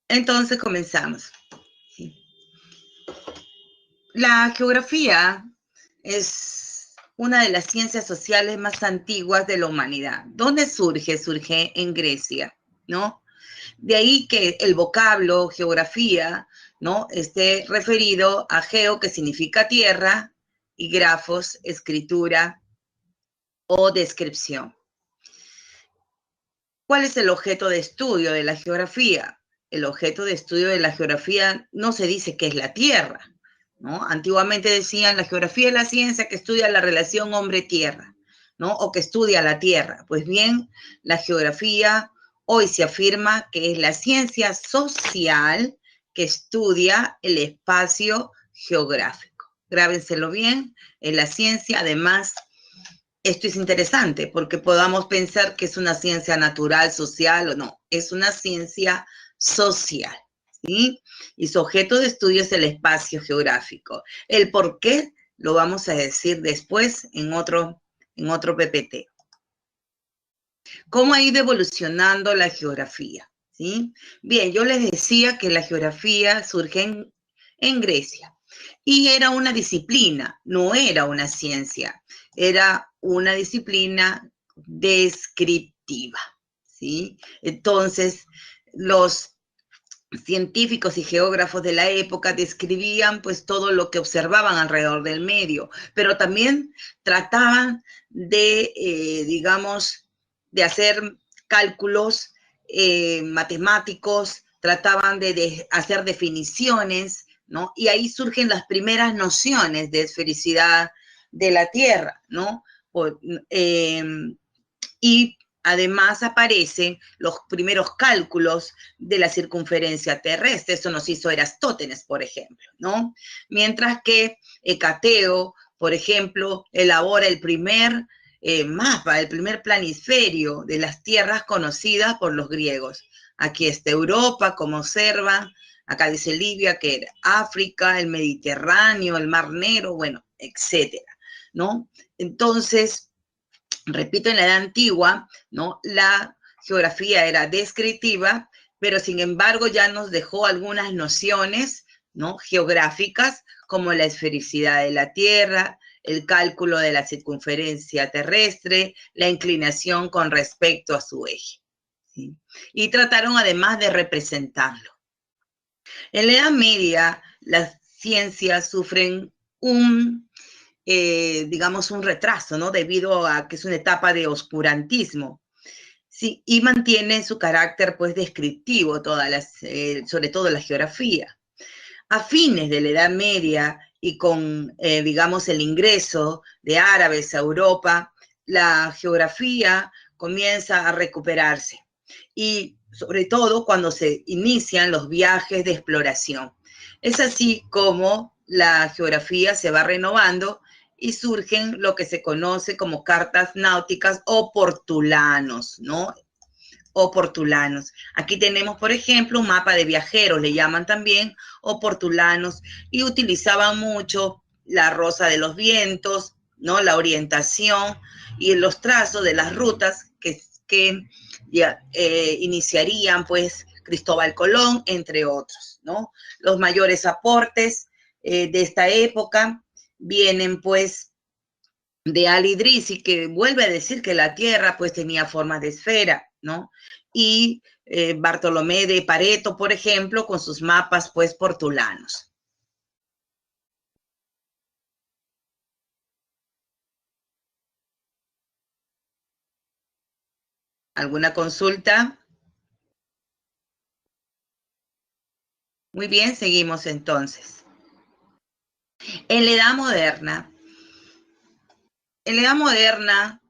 Entonces comenzamos. ¿Sí? La geografía es una de las ciencias sociales más antiguas de la humanidad. ¿Dónde surge? Surge en Grecia, ¿no? De ahí que el vocablo geografía, ¿no?, esté referido a geo, que significa tierra, y grafos, escritura o descripción. ¿Cuál es el objeto de estudio de la geografía? El objeto de estudio de la geografía no se dice que es la tierra, ¿no? Antiguamente decían la geografía es la ciencia que estudia la relación hombre-tierra, ¿no? O que estudia la tierra. Pues bien, la geografía hoy se afirma que es la ciencia social que estudia el espacio geográfico. Grábenselo bien, es la ciencia, además. Esto es interesante porque podamos pensar que es una ciencia natural, social o no. Es una ciencia social, ¿sí? Y su objeto de estudio es el espacio geográfico. El por qué lo vamos a decir después en otro PPT. ¿Cómo ha ido evolucionando la geografía? ¿Sí? Bien, yo les decía que la geografía surge en Grecia y era una disciplina, no era una ciencia, era una disciplina descriptiva, ¿sí? Entonces, los científicos y geógrafos de la época describían pues todo lo que observaban alrededor del medio, pero también trataban de, digamos, de hacer cálculos matemáticos, trataban de hacer definiciones, ¿no? Y ahí surgen las primeras nociones de esfericidad de la Tierra, ¿no? Y además aparecen los primeros cálculos de la circunferencia terrestre. Eso nos hizo Eratóstenes, por ejemplo, ¿no? Mientras que Hecateo, por ejemplo, elabora el primer mapa, el primer planisferio de las tierras conocidas por los griegos. Aquí está Europa, como observan. Acá dice Libia, que era África, el Mediterráneo, el Mar Negro, bueno, etcétera, ¿no? Entonces, repito, en la edad antigua, ¿no?, la geografía era descriptiva, pero sin embargo ya nos dejó algunas nociones, ¿no?, geográficas, como la esfericidad de la Tierra, el cálculo de la circunferencia terrestre, la inclinación con respecto a su eje, ¿sí? Y trataron además de representarlo. En la Edad Media, las ciencias sufren digamos, un retraso, ¿no?, debido a que es una etapa de oscurantismo. Sí, y mantiene su carácter, pues, descriptivo, sobre todo la geografía. A fines de la Edad Media y con, digamos, el ingreso de árabes a Europa, la geografía comienza a recuperarse. Y sobre todo cuando se inician los viajes de exploración. Es así como la geografía se va renovando y surgen lo que se conoce como cartas náuticas o portulanos, ¿no? O portulanos. Aquí tenemos, por ejemplo, un mapa de viajeros, le llaman también, o portulanos, y utilizaban mucho la rosa de los vientos, ¿no?, la orientación y los trazos de las rutas que ya, iniciarían, pues, Cristóbal Colón, entre otros, ¿no? Los mayores aportes de esta época vienen, pues, de Al-Idrisi, que vuelve a decir que la Tierra, pues, tenía forma de esfera, ¿no? Y Bartolomé de Pareto, por ejemplo, con sus mapas, pues, portulanos. ¿Alguna consulta? Muy bien, seguimos entonces. En la Edad Moderna,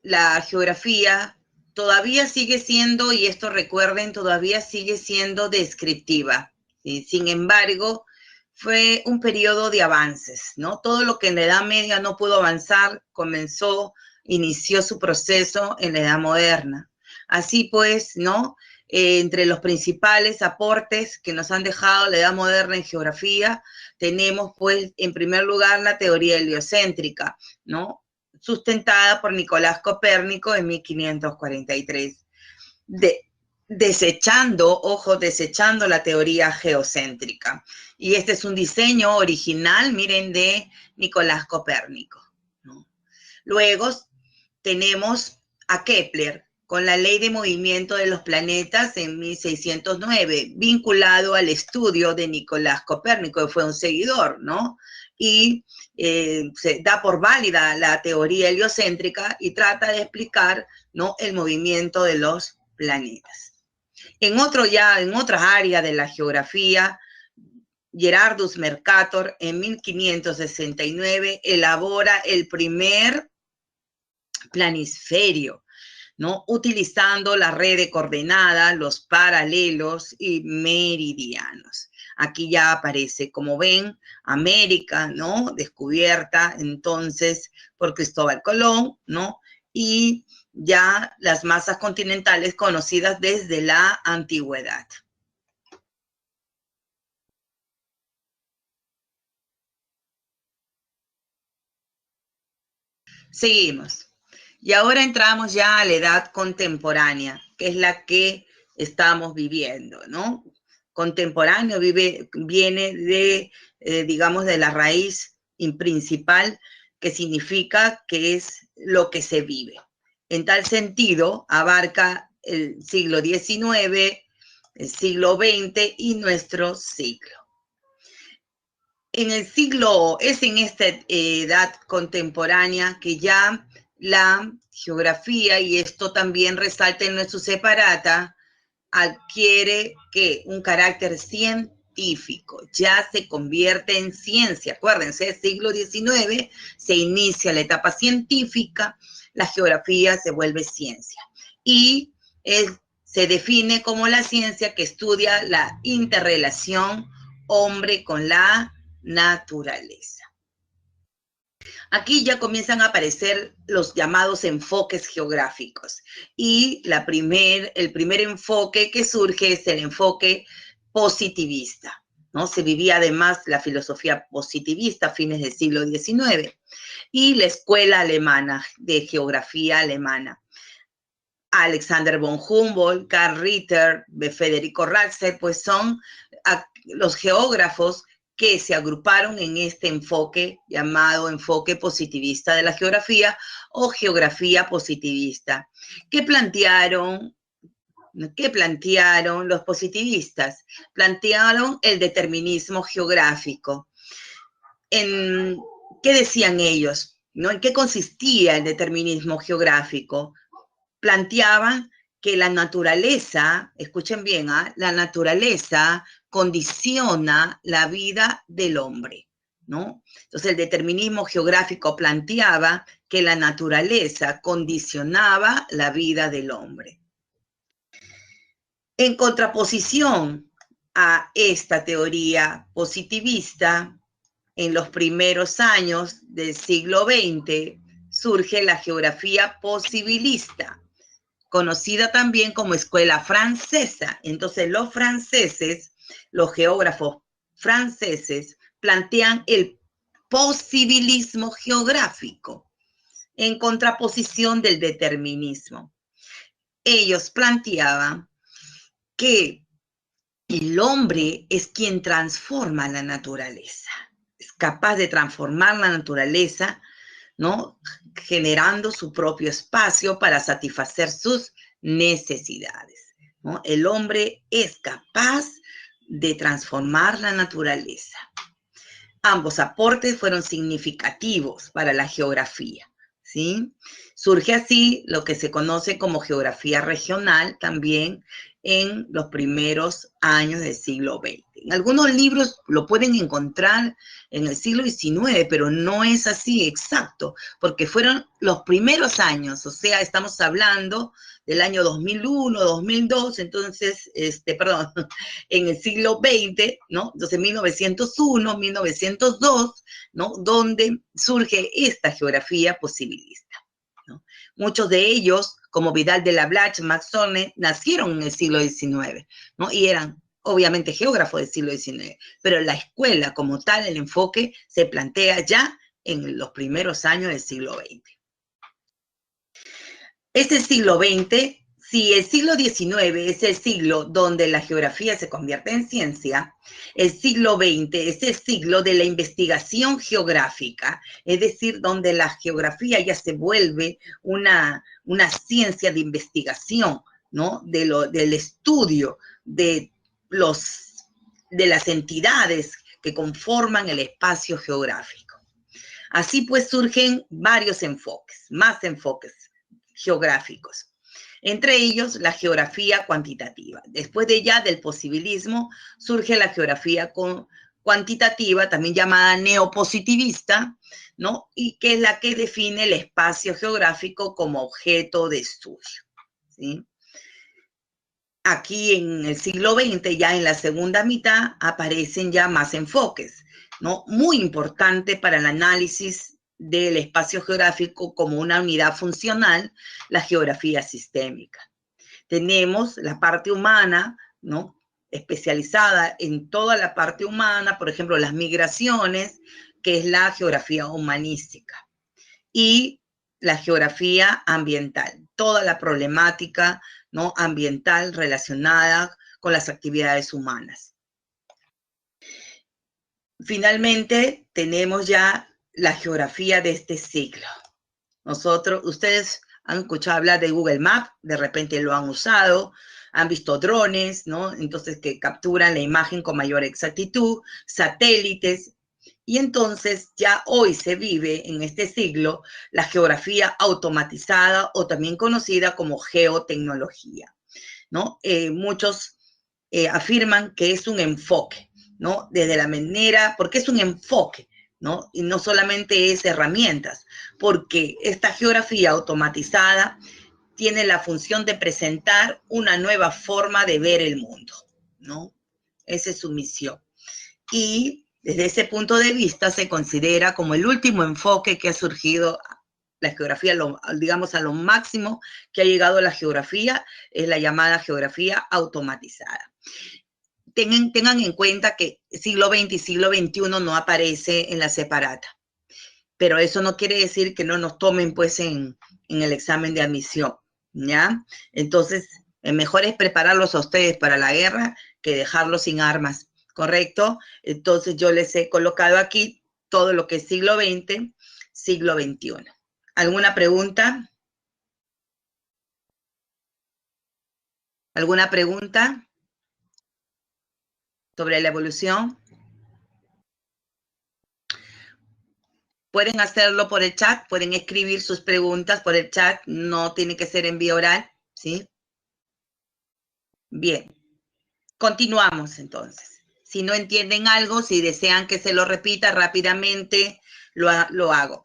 la geografía todavía sigue siendo, y esto recuerden, todavía sigue siendo descriptiva, ¿sí? Sin embargo, fue un periodo de avances, ¿no? Todo lo que en la Edad Media no pudo avanzar, inició su proceso en la Edad Moderna. Así pues, ¿no? Entre los principales aportes que nos han dejado la Edad Moderna en geografía, tenemos, pues, en primer lugar, la teoría heliocéntrica, ¿no?, sustentada por Nicolás Copérnico en 1543. desechando, ojo, desechando la teoría geocéntrica. Y este es un diseño original, miren, de Nicolás Copérnico, ¿no? Luego tenemos a Kepler con la ley de movimiento de los planetas en 1609, vinculado al estudio de Nicolás Copérnico, que fue un seguidor, ¿no? Y se da por válida la teoría heliocéntrica y trata de explicar, ¿no?, el movimiento de los planetas. En otras áreas de la geografía, Gerardus Mercator en 1569 elabora el primer planisferio, ¿no?, utilizando la red de coordenadas, los paralelos y meridianos. Aquí ya aparece, como ven, América, ¿no?, descubierta entonces por Cristóbal Colón, ¿no?, y ya las masas continentales conocidas desde la antigüedad. Seguimos. Y ahora entramos ya a la edad contemporánea, que es la que estamos viviendo, ¿no? Contemporáneo viene de, digamos, de la raíz principal, que significa que es lo que se vive. En tal sentido, abarca el siglo XIX, el siglo XX y nuestro siglo. Es en esta edad contemporánea que ya la geografía, y esto también resalta en nuestro separata, adquiere que un carácter científico, ya se convierte en ciencia. Acuérdense, siglo XIX se inicia la etapa científica, la geografía se vuelve ciencia. Y se define como la ciencia que estudia la interrelación hombre con la naturaleza. Aquí ya comienzan a aparecer los llamados enfoques geográficos y el primer enfoque que surge es el enfoque positivista, ¿no? Se vivía además la filosofía positivista a fines del siglo XIX y la escuela alemana de geografía alemana. Alexander von Humboldt, Karl Ritter, Federico Ratzer, pues son los geógrafos que se agruparon en este enfoque llamado enfoque positivista de la geografía o geografía positivista. ¿Qué plantearon los positivistas? Plantearon el determinismo geográfico. ¿Qué decían ellos? ¿No? ¿En qué consistía el determinismo geográfico? Planteaban que la naturaleza, escuchen bien, la naturaleza condiciona la vida del hombre, ¿no? Entonces el determinismo geográfico planteaba que la naturaleza condicionaba la vida del hombre. En contraposición a esta teoría positivista, en los primeros años del siglo XX surge la geografía posibilista, conocida también como escuela francesa. Entonces los franceses, los geógrafos franceses, plantean el posibilismo geográfico en contraposición del determinismo. Ellos planteaban que el hombre es quien transforma la naturaleza, es capaz de transformar la naturaleza, ¿no?, generando su propio espacio para satisfacer sus necesidades, ¿no? El hombre es capaz de transformar la naturaleza. Ambos aportes fueron significativos para la geografía, ¿sí? Surge así lo que se conoce como geografía regional también en los primeros años del siglo XX. En algunos libros lo pueden encontrar en el siglo XIX, pero no es así exacto, porque fueron los primeros años, o sea, estamos hablando del año 2001, 2002, entonces, en el siglo XX, ¿no? Entonces, 1901, 1902, ¿no?, donde surge esta geografía posibilista, ¿no? Muchos de ellos, como Vidal de la Blache, Max Horner, nacieron en el siglo XIX, ¿no?, y eran obviamente geógrafos del siglo XIX, pero la escuela como tal, el enfoque, se plantea ya en los primeros años del siglo XX. Este siglo XX si el siglo XIX es el siglo donde la geografía se convierte en ciencia, el siglo XX es el siglo de la investigación geográfica, es decir, donde la geografía ya se vuelve una ciencia de investigación, ¿no? Del estudio de las entidades que conforman el espacio geográfico. Así pues surgen varios enfoques, más enfoques geográficos. Entre ellos, la geografía cuantitativa. Después de ya del posibilismo, surge la geografía cuantitativa, también llamada neopositivista, ¿no? Y que es la que define el espacio geográfico como objeto de estudio, ¿sí? Aquí en el siglo XX, ya en la segunda mitad, aparecen ya más enfoques, ¿no? Muy importante para el análisis del espacio geográfico como una unidad funcional, la geografía sistémica. Tenemos la parte humana, ¿no? Especializada en toda la parte humana, por ejemplo, las migraciones, que es la geografía humanística, y la geografía ambiental, toda la problemática, ¿no? Ambiental relacionada con las actividades humanas. Finalmente, tenemos ya la geografía de este siglo. Ustedes han escuchado hablar de Google Maps, de repente lo han usado, han visto drones, ¿no? Entonces que capturan la imagen con mayor exactitud, satélites, y entonces ya hoy se vive en este siglo la geografía automatizada o también conocida como geotecnología, ¿no? Muchos afirman que es un enfoque, ¿no? Desde la manera, porque es un enfoque, ¿no? Y no solamente es herramientas, porque esta geografía automatizada tiene la función de presentar una nueva forma de ver el mundo, ¿no? Esa es su misión. Y desde ese punto de vista se considera como el último enfoque que ha surgido la geografía, digamos a lo máximo que ha llegado la geografía, es la llamada geografía automatizada. Tengan en cuenta que siglo XX y siglo XXI no aparece en la separata, pero eso no quiere decir que no nos tomen pues en el examen de admisión, ¿ya? Entonces, mejor es prepararlos a ustedes para la guerra que dejarlos sin armas, ¿correcto? Entonces yo les he colocado aquí todo lo que es siglo XX, siglo XXI. ¿Alguna pregunta? ¿Alguna pregunta sobre la evolución? Pueden hacerlo por el chat, pueden escribir sus preguntas por el chat, no tiene que ser en vía oral, ¿sí? Bien, continuamos entonces. Si no entienden algo, si desean que se lo repita rápidamente, lo hago.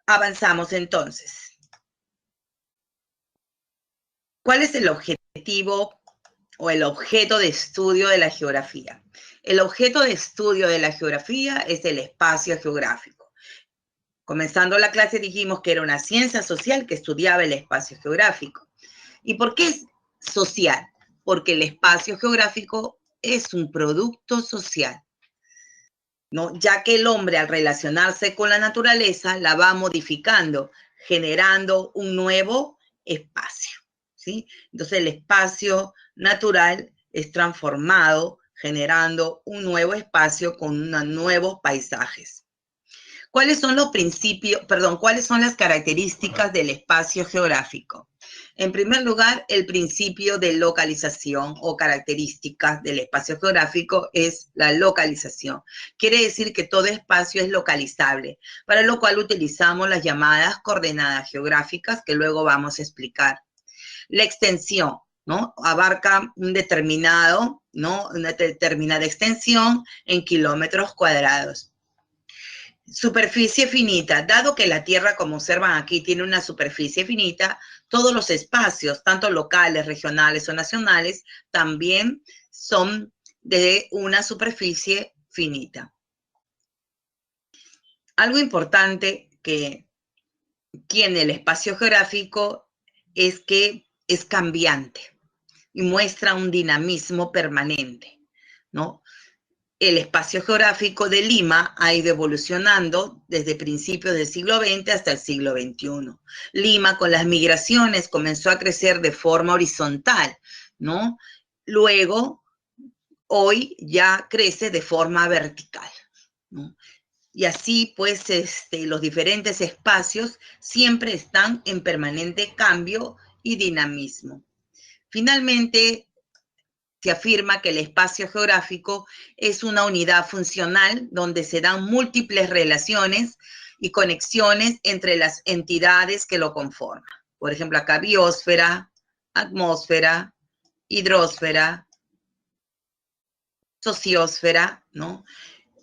Avanzamos entonces. ¿Cuál es el objetivo o el objeto de estudio de la geografía? El objeto de estudio de la geografía es el espacio geográfico. Comenzando la clase dijimos que era una ciencia social que estudiaba el espacio geográfico. ¿Y por qué es social? Porque el espacio geográfico es un producto social, ¿no? Ya que el hombre al relacionarse con la naturaleza la va modificando, generando un nuevo espacio, ¿sí? Entonces el espacio natural es transformado, generando un nuevo espacio con nuevos paisajes. ¿Cuáles son los principios, cuáles son las características del espacio geográfico? En primer lugar, el principio de localización o características del espacio geográfico es la localización. Quiere decir que todo espacio es localizable, para lo cual utilizamos las llamadas coordenadas geográficas que luego vamos a explicar. La extensión, ¿no? Abarca un determinado, ¿no? Una determinada extensión en kilómetros cuadrados. Superficie finita. Dado que la Tierra, como observan aquí, tiene una superficie finita, todos los espacios, tanto locales, regionales o nacionales, también son de una superficie finita. Algo importante que tiene el espacio geográfico es que es cambiante y muestra un dinamismo permanente, ¿no? el espacio geográfico de Lima ha ido evolucionando desde principios del siglo XX hasta el siglo XXI. Lima, con las migraciones, comenzó a crecer de forma horizontal, ¿no? Luego, hoy ya crece de forma vertical, ¿no? Y así, pues, los diferentes espacios siempre están en permanente cambio y dinamismo. Finalmente, se afirma que el espacio geográfico es una unidad funcional donde se dan múltiples relaciones y conexiones entre las entidades que lo conforman. Por ejemplo, acá biosfera, atmósfera, hidrosfera, sociosfera, ¿no?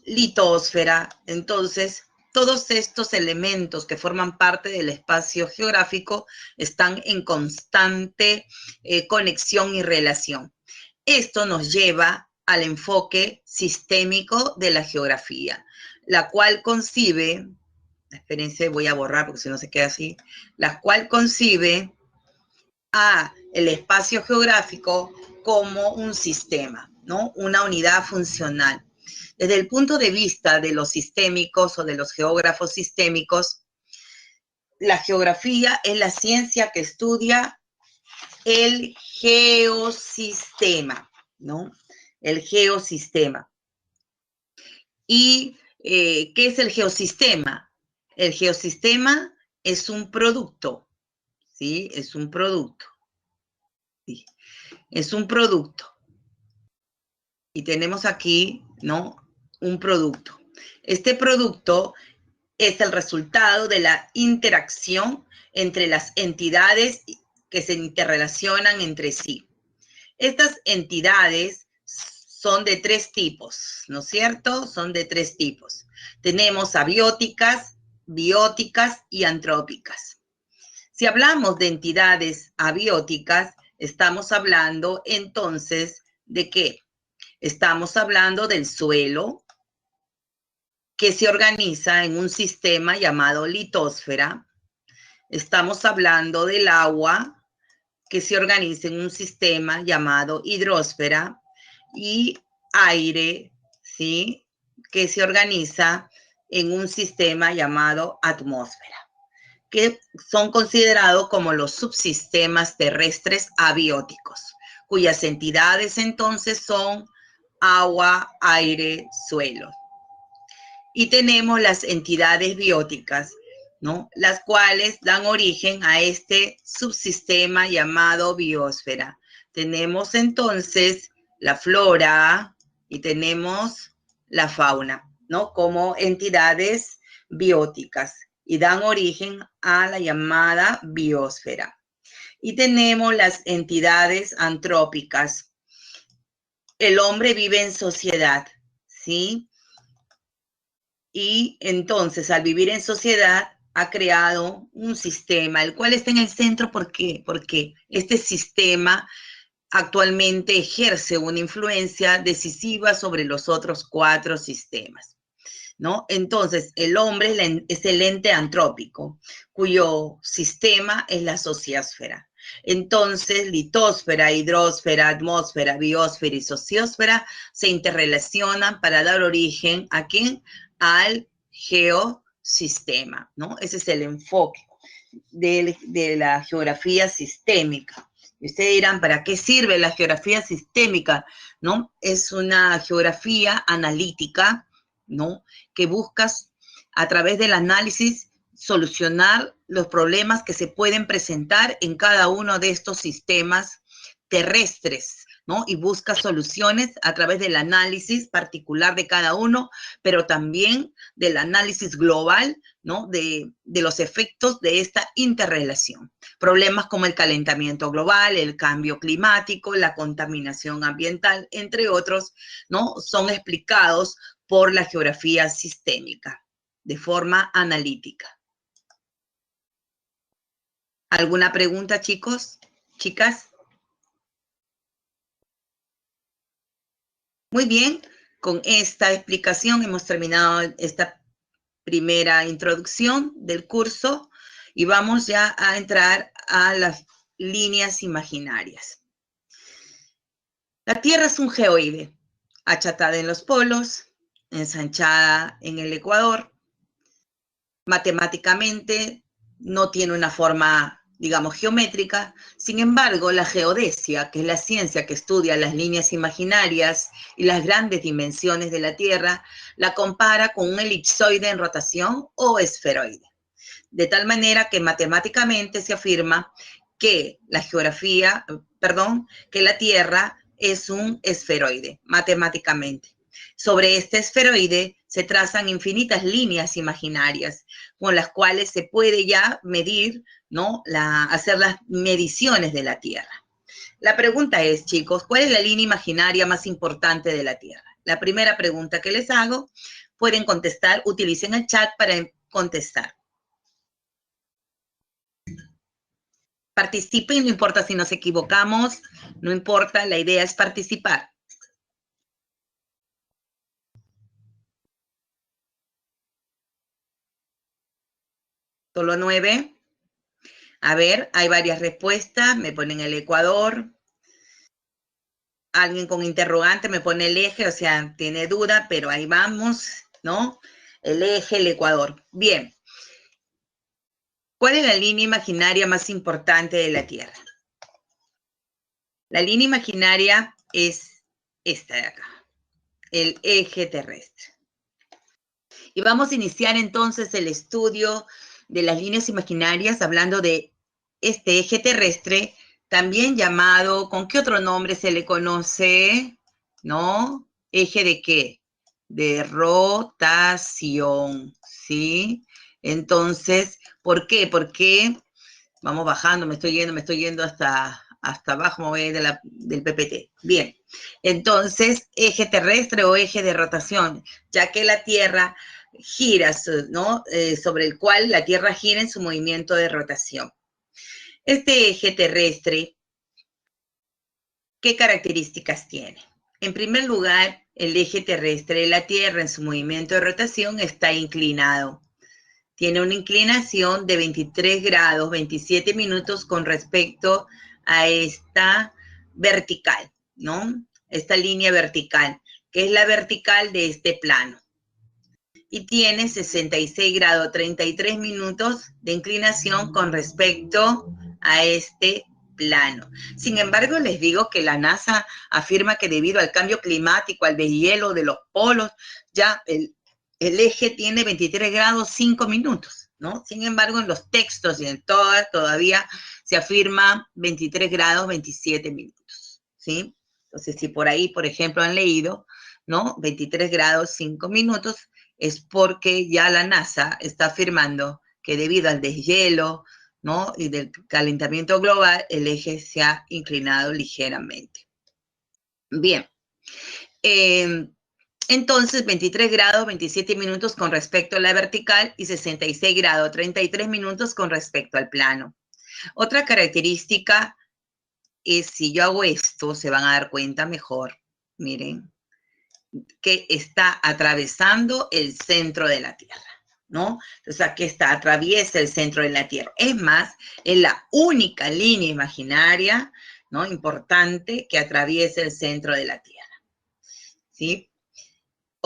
Litosfera. Entonces, todos estos elementos que forman parte del espacio geográfico están en constante conexión y relación. Esto nos lleva al enfoque sistémico de la geografía, la cual concibe, espérense, voy a borrar porque si no se queda así, la cual concibe a el espacio geográfico como un sistema, ¿no? Una unidad funcional. Desde el punto de vista de los sistémicos o de los geógrafos sistémicos, la geografía es la ciencia que estudia el geosistema, ¿no? El geosistema. ¿Y qué es el geosistema? El geosistema es un producto, ¿sí? Es un producto. ¿Sí? Es un producto. Y tenemos aquí, ¿no? Un producto. Este producto es el resultado de la interacción entre las entidades que se interrelacionan entre sí. Estas entidades son de tres tipos, ¿no es cierto? Son de tres tipos. Tenemos abióticas, bióticas y antrópicas. Si hablamos de entidades abióticas, estamos hablando entonces de qué? Estamos hablando del suelo, que se organiza en un sistema llamado litosfera. Estamos hablando del agua, que se organiza en un sistema llamado hidrosfera, y aire, ¿sí? Que se organiza en un sistema llamado atmósfera, que son considerados como los subsistemas terrestres abióticos, cuyas entidades entonces son agua, aire, suelo. Y tenemos las entidades bióticas, ¿no? Las cuales dan origen a este subsistema llamado biosfera. Tenemos entonces la flora y tenemos la fauna, ¿no? Como entidades bióticas y dan origen a la llamada biosfera. Y tenemos las entidades antrópicas. El hombre vive en sociedad, ¿sí? Y entonces, al vivir en sociedad, ha creado un sistema, el cual está en el centro. ¿Por qué? Porque este sistema actualmente ejerce una influencia decisiva sobre los otros cuatro sistemas, ¿no? Entonces, el hombre es el ente antrópico, cuyo sistema es la sociosfera. Entonces, litosfera, hidrosfera, atmósfera, biosfera y sociosfera se interrelacionan para dar origen ¿a quién? Al geosistema, ¿no? Ese es el enfoque de la geografía sistémica. Y ustedes dirán, ¿para qué sirve la geografía sistémica? ¿No? Es una geografía analítica, ¿no? Que buscas a través del análisis solucionar los problemas que se pueden presentar en cada uno de estos sistemas terrestres, ¿no? Y busca soluciones a través del análisis particular de cada uno, pero también del análisis global, ¿no? De los efectos de esta interrelación. Problemas como el calentamiento global, el cambio climático, la contaminación ambiental, entre otros, ¿no? Son explicados por la geografía sistémica de forma analítica. ¿Alguna pregunta, chicos? ¿Chicas? Muy bien, con esta explicación hemos terminado esta primera introducción del curso y vamos ya a entrar a las líneas imaginarias. La Tierra es un geoide achatada en los polos, ensanchada en el ecuador. Matemáticamente no tiene una forma, digamos, geométrica. Sin embargo, la geodesia, que es la ciencia que estudia las líneas imaginarias y las grandes dimensiones de la Tierra, la compara con un elipsoide en rotación o esferoide. De tal manera que matemáticamente se afirma que que la Tierra es un esferoide, matemáticamente. Sobre este esferoide se trazan infinitas líneas imaginarias con las cuales se puede ya medir, ¿no? Hacer las mediciones de la Tierra. La pregunta es, chicos, ¿cuál es la línea imaginaria más importante de la Tierra? La primera pregunta que les hago, pueden contestar, utilicen el chat para contestar. Participen, no importa si nos equivocamos, no importa, la idea es participar. Solo 9. A ver, hay varias respuestas, me ponen el Ecuador. Alguien con interrogante me pone el eje, o sea, tiene duda, pero ahí vamos, ¿no? El eje, el Ecuador. Bien. ¿Cuál es la línea imaginaria más importante de la Tierra? La línea imaginaria es esta de acá, el eje terrestre. Y vamos a iniciar entonces el estudio de las líneas imaginarias hablando de este eje terrestre, también llamado, ¿con qué otro nombre se le conoce? ¿No? ¿Eje de qué? De rotación, ¿sí? Entonces, ¿por qué? Porque vamos bajando, me estoy yendo hasta abajo, me voy a ir del PPT. Bien, entonces, eje terrestre o eje de rotación, ya que la Tierra gira, ¿no? Sobre el cual la Tierra gira en su movimiento de rotación. Este eje terrestre, ¿qué características tiene? En primer lugar, el eje terrestre de la Tierra en su movimiento de rotación está inclinado. Tiene una inclinación de 23 grados, 27 minutos con respecto a esta vertical, ¿no? Esta línea vertical, que es la vertical de este plano. Y tiene 66 grados, 33 minutos de inclinación con respecto a este plano. Sin embargo, les digo que la NASA afirma que debido al cambio climático, al deshielo de los polos, ya el eje tiene 23 grados 5 minutos, ¿no? Sin embargo, en los textos y en todas todavía se afirma 23 grados 27 minutos, ¿sí? Entonces, si por ahí, por ejemplo, han leído, ¿no? 23 grados 5 minutos, es porque ya la NASA está afirmando que debido al deshielo, ¿no? Y del calentamiento global, el eje se ha inclinado ligeramente. Bien. Entonces, 23 grados, 27 minutos con respecto a la vertical y 66 grados, 33 minutos con respecto al plano. Otra característica es, si yo hago esto, se van a dar cuenta mejor, miren, que está atravesando el centro de la Tierra, ¿no? O sea, que atraviesa el centro de la Tierra. Es más, es la única línea imaginaria, ¿no? Importante que atraviesa el centro de la Tierra, ¿sí?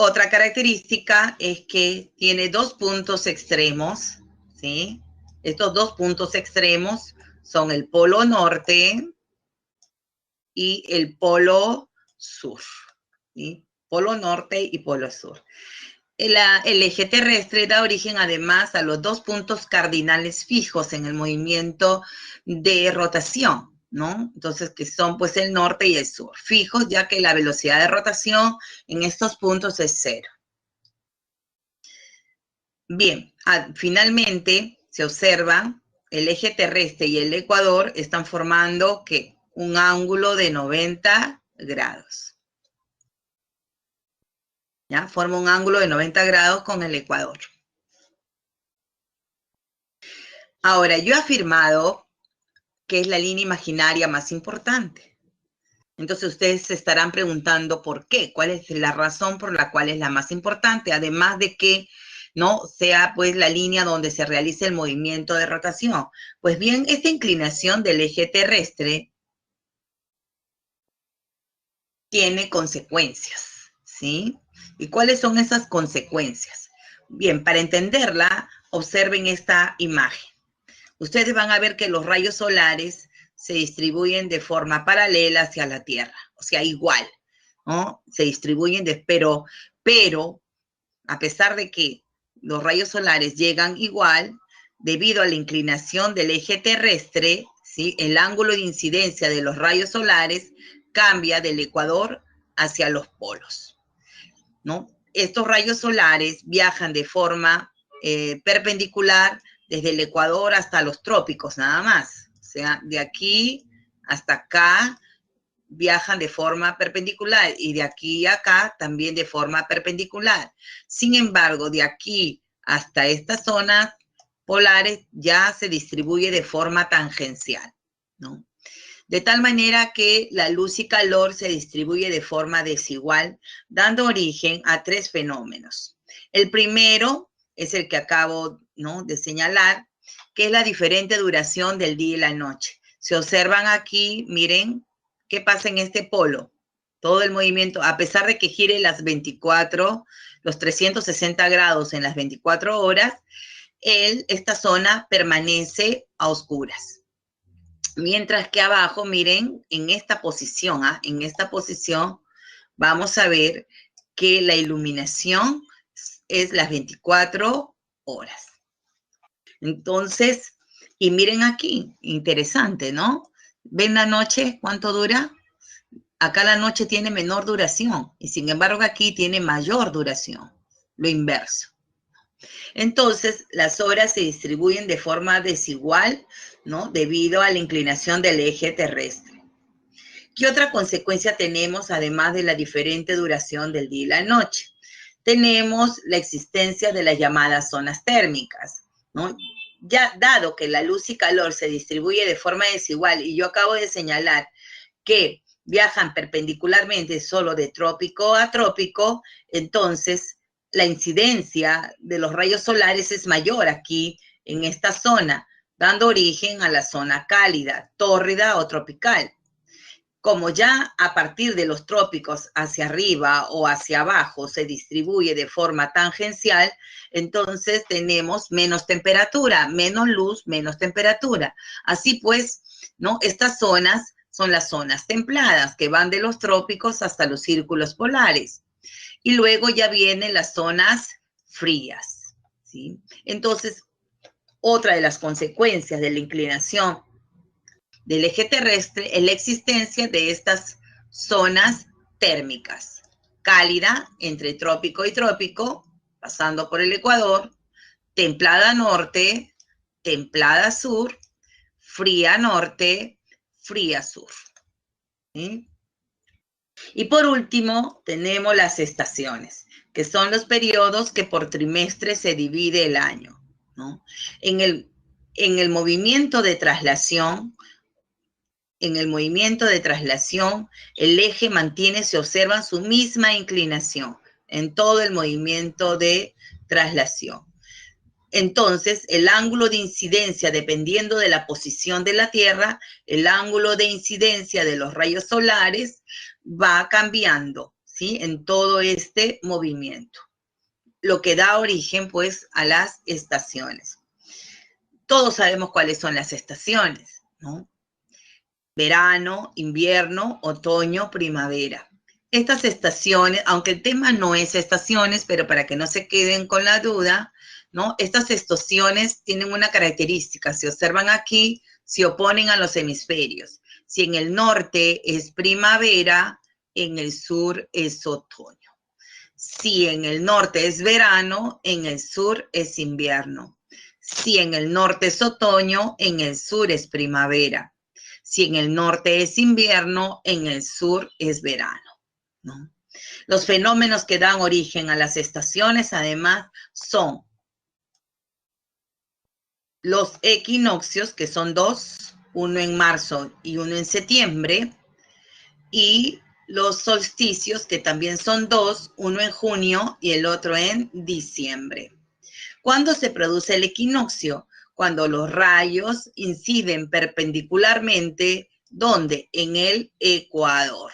Otra característica es que tiene dos puntos extremos, ¿sí? Estos dos puntos extremos son el polo norte y el polo sur, ¿sí? Polo norte y polo sur. El eje terrestre da origen además a los dos puntos cardinales fijos en el movimiento de rotación, ¿no? Entonces, que son pues el norte y el sur, fijos, ya que la velocidad de rotación en estos puntos es 0. Bien, finalmente se observa el eje terrestre y el ecuador están formando ¿qué? Un ángulo de 90 grados. ¿Ya? Forma un ángulo de 90 grados con el ecuador. Ahora, yo he afirmado que es la línea imaginaria más importante. Entonces ustedes se estarán preguntando por qué, cuál es la razón por la cual es la más importante, además de que no sea pues la línea donde se realiza el movimiento de rotación. Pues bien, esta inclinación del eje terrestre tiene consecuencias. ¿sí? ¿Y cuáles son esas consecuencias? Bien, para entenderla, observen esta imagen. Ustedes van a ver que los rayos solares se distribuyen de forma paralela hacia la Tierra, o sea, igual, ¿no? Se distribuyen, pero a pesar de que los rayos solares llegan igual, debido a la inclinación del eje terrestre, ¿sí? El ángulo de incidencia de los rayos solares cambia del ecuador hacia los polos, ¿no? Estos rayos solares viajan de forma perpendicular desde el ecuador hasta los trópicos, nada más. O sea, de aquí hasta acá viajan de forma perpendicular y de aquí a acá también de forma perpendicular. Sin embargo, de aquí hasta estas zonas polares ya se distribuye de forma tangencial, ¿no? De tal manera que la luz y calor se distribuye de forma desigual, dando origen a tres fenómenos. El primero es el que acabo, ¿no?, de señalar, que es la diferente duración del día y la noche. Se observan aquí, miren, ¿qué pasa en este polo? Todo el movimiento, a pesar de que gire los 360 grados en las 24 horas, esta zona permanece a oscuras. Mientras que abajo, miren, en esta posición, en esta posición, vamos a ver que la iluminación es las 24 horas. Entonces, y miren aquí, interesante, ¿no? ¿Ven la noche cuánto dura? Acá la noche tiene menor duración y sin embargo aquí tiene mayor duración, lo inverso. Entonces, las horas se distribuyen de forma desigual, ¿no?, debido a la inclinación del eje terrestre. ¿Qué otra consecuencia tenemos además de la diferente duración del día y la noche? Tenemos la existencia de las llamadas zonas térmicas, ¿no? Ya dado que la luz y calor se distribuye de forma desigual y yo acabo de señalar que viajan perpendicularmente solo de trópico a trópico, entonces la incidencia de los rayos solares es mayor aquí en esta zona, dando origen a la zona cálida, tórrida o tropical. Como ya a partir de los trópicos hacia arriba o hacia abajo se distribuye de forma tangencial, entonces tenemos menos temperatura, menos luz, menos temperatura. Así pues, ¿no?, estas zonas son las zonas templadas que van de los trópicos hasta los círculos polares. Y luego ya vienen las zonas frías, ¿sí? Entonces, otra de las consecuencias de la inclinación del eje terrestre es la existencia de estas zonas térmicas. Cálida entre trópico y trópico, pasando por el ecuador, templada norte, templada sur, fría norte, fría sur. ¿Sí? Y por último, tenemos las estaciones, que son los periodos que por trimestre se divide el año, ¿no? En el movimiento de traslación, el eje se observa su misma inclinación en todo el movimiento de traslación. Entonces, el ángulo de incidencia, dependiendo de la posición de la Tierra, el ángulo de incidencia de los rayos solares va cambiando, ¿sí?, en todo este movimiento, lo que da origen, pues, a las estaciones. Todos sabemos cuáles son las estaciones, ¿no? Verano, invierno, otoño, primavera. Estas estaciones, aunque el tema no es estaciones, pero para que no se queden con la duda, ¿no?, estas estaciones tienen una característica. Si observan aquí, se oponen a los hemisferios. Si en el norte es primavera, en el sur es otoño. Si en el norte es verano, en el sur es invierno. Si en el norte es otoño, en el sur es primavera. Si en el norte es invierno, en el sur es verano, ¿no? Los fenómenos que dan origen a las estaciones, además, son los equinoccios, que son dos, uno en marzo y uno en septiembre, y los solsticios, que también son dos, uno en junio y el otro en diciembre. ¿Cuándo se produce el equinoccio? Cuando los rayos inciden perpendicularmente, ¿dónde? En el ecuador,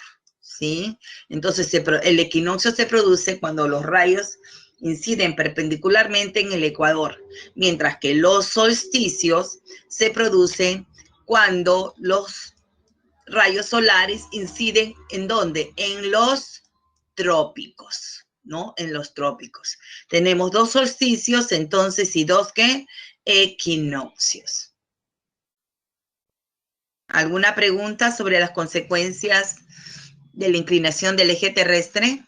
¿sí? Entonces, el equinoccio se produce cuando los rayos inciden perpendicularmente en el ecuador, mientras que los solsticios se producen cuando los rayos solares inciden ¿en dónde? En los trópicos, ¿no? En los trópicos. Tenemos 2 solsticios, entonces, y 2, ¿qué? Equinoccios. ¿Alguna pregunta sobre las consecuencias de la inclinación del eje terrestre?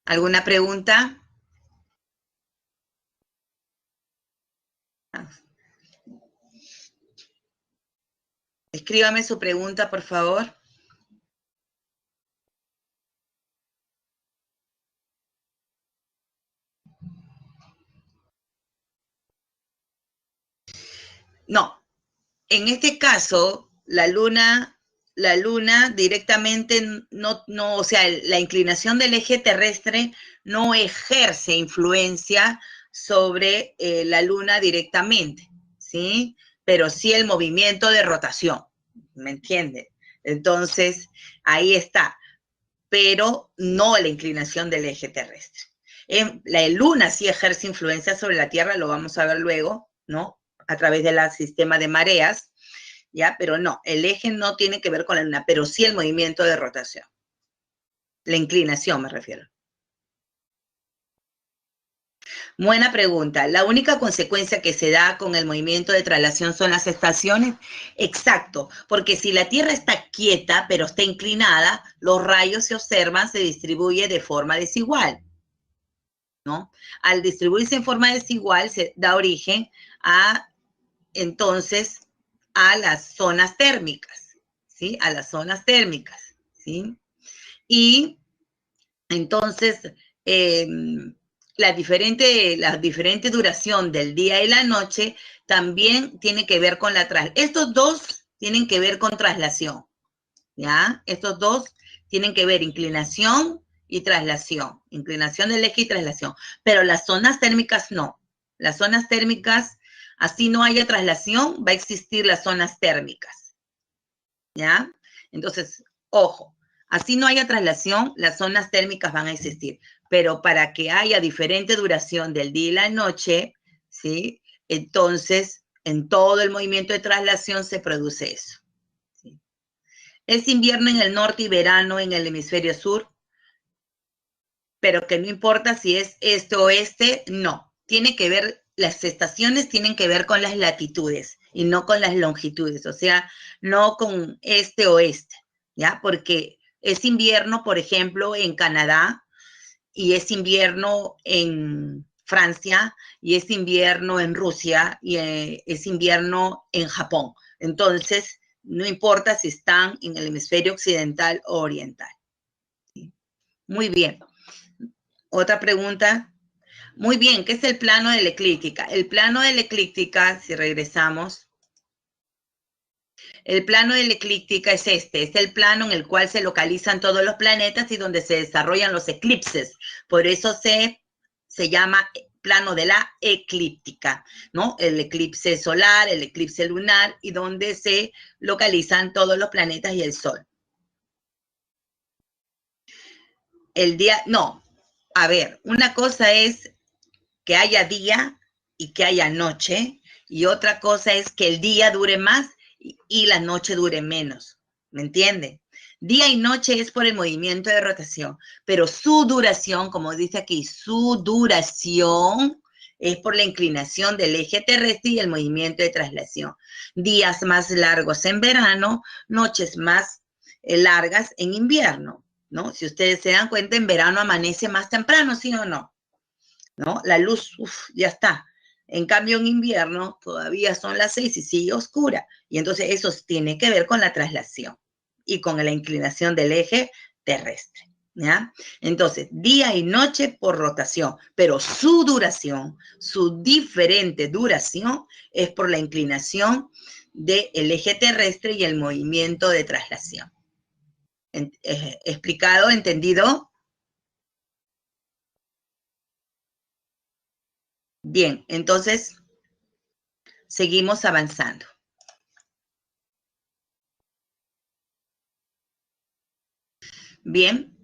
¿Alguna pregunta? Escríbame su pregunta, por favor. No, en este caso, la luna directamente no, o sea, la inclinación del eje terrestre no ejerce influencia sobre la luna directamente, ¿sí? Pero sí el movimiento de rotación, ¿me entiende? Entonces, ahí está, pero no la inclinación del eje terrestre. La luna sí ejerce influencia sobre la Tierra, lo vamos a ver luego, ¿no? A través del sistema de mareas, ¿ya? Pero no, el eje no tiene que ver con la luna, pero sí el movimiento de rotación. La inclinación me refiero. Buena pregunta. ¿La única consecuencia que se da con el movimiento de traslación son las estaciones? Exacto, porque si la Tierra está quieta pero está inclinada, los rayos se observan, se distribuye de forma desigual, ¿no? Al distribuirse en forma desigual se da origen a, entonces, a las zonas térmicas, ¿sí? A las zonas térmicas, ¿sí? Y entonces, la diferente duración del día y la noche también tiene que ver con la traslación. Estos dos tienen que ver con traslación, ¿ya? Estos dos tienen que ver inclinación y traslación, inclinación del eje y traslación, pero las zonas térmicas no. Las zonas térmicas, así no haya traslación, va a existir las zonas térmicas, ¿ya? Entonces, ojo, así no haya traslación, las zonas térmicas van a existir, pero para que haya diferente duración del día y la noche, ¿sí? Entonces, en todo el movimiento de traslación se produce eso. ¿Sí? Es invierno en el norte y verano en el hemisferio sur, pero que no importa si es este o oeste, no. Tiene que ver, las estaciones tienen que ver con las latitudes y no con las longitudes, o sea, no con este o oeste, ¿ya? Porque es invierno, por ejemplo, en Canadá y es invierno en Francia y es invierno en Rusia y es invierno en Japón. Entonces, no importa si están en el hemisferio occidental o oriental. ¿Sí? Muy bien. Otra pregunta. Muy bien, ¿qué es el plano de la eclíptica? El plano de la eclíptica, si regresamos, el plano de la eclíptica es es el plano en el cual se localizan todos los planetas y donde se desarrollan los eclipses. Por eso se llama plano de la eclíptica, ¿no? El eclipse solar, el eclipse lunar y donde se localizan todos los planetas y el Sol. El día, no, a ver, una cosa es que haya día y que haya noche, y otra cosa es que el día dure más y la noche dure menos, ¿me entiende? Día y noche es por el movimiento de rotación, pero su duración, como dice aquí, su duración es por la inclinación del eje terrestre y el movimiento de traslación. Días más largos en verano, noches más largas en invierno, ¿no? Si ustedes se dan cuenta, en verano amanece más temprano, ¿sí o no? ¿No? La luz, ya está. En cambio, en invierno todavía son las 6 y sigue oscura. Y entonces eso tiene que ver con la traslación y con la inclinación del eje terrestre. ¿Ya? Entonces, día y noche por rotación, pero su duración, su diferente duración es por la inclinación del eje terrestre y el movimiento de traslación. ¿Explicado? ¿Entendido? Bien, entonces seguimos avanzando. Bien,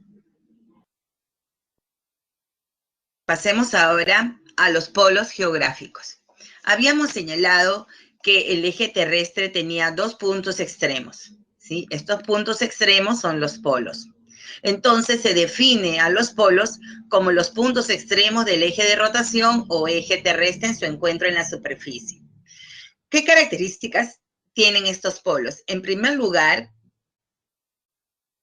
pasemos ahora a los polos geográficos. Habíamos señalado que el eje terrestre tenía dos puntos extremos, ¿sí? Estos puntos extremos son los polos. Entonces se define a los polos como los puntos extremos del eje de rotación o eje terrestre en su encuentro en la superficie. ¿Qué características tienen estos polos? En primer lugar,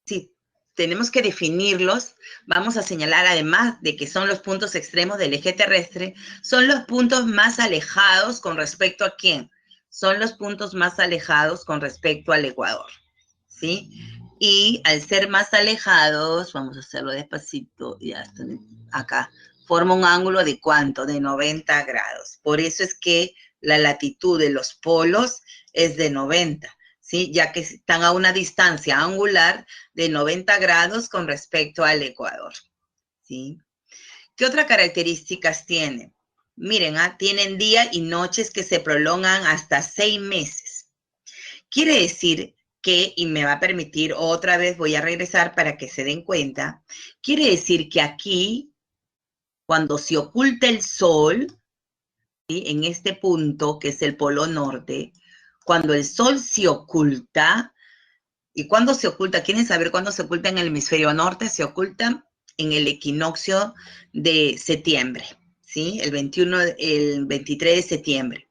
si tenemos que definirlos, vamos a señalar, además de que son los puntos extremos del eje terrestre, son los puntos más alejados con respecto a quién. Son los puntos más alejados con respecto al ecuador, ¿sí? Y al ser más alejados, vamos a hacerlo despacito, ya está acá, forma un ángulo de ¿cuánto? De 90 grados. Por eso es que la latitud de los polos es de 90, ¿sí? Ya que están a una distancia angular de 90 grados con respecto al ecuador, ¿sí? ¿Qué otras características tienen? Miren, tienen días y noches que se prolongan hasta 6 meses. Quiere decir que, y me va a permitir, otra vez voy a regresar para que se den cuenta, quiere decir que aquí, cuando se oculta el sol, ¿sí? En este punto, que es el polo norte, cuando el sol se oculta, ¿y cuándo se oculta? ¿Quieren saber cuándo se oculta en el hemisferio norte? Se oculta en el equinoccio de septiembre, ¿sí? El 21, el 23 de septiembre.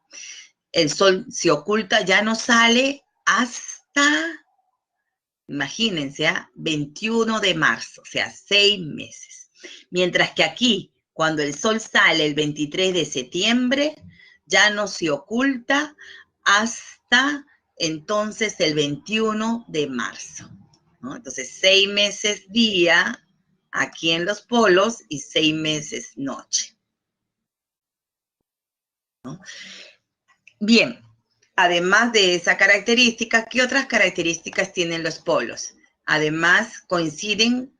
El sol se oculta, ya no sale hasta, imagínense, 21 de marzo, o sea, 6 meses. Mientras que aquí, cuando el sol sale el 23 de septiembre, ya no se oculta hasta entonces el 21 de marzo, ¿no? Entonces, 6 meses día aquí en los polos y 6 meses noche, ¿no? Bien, además de esa característica, ¿qué otras características tienen los polos? Además, coinciden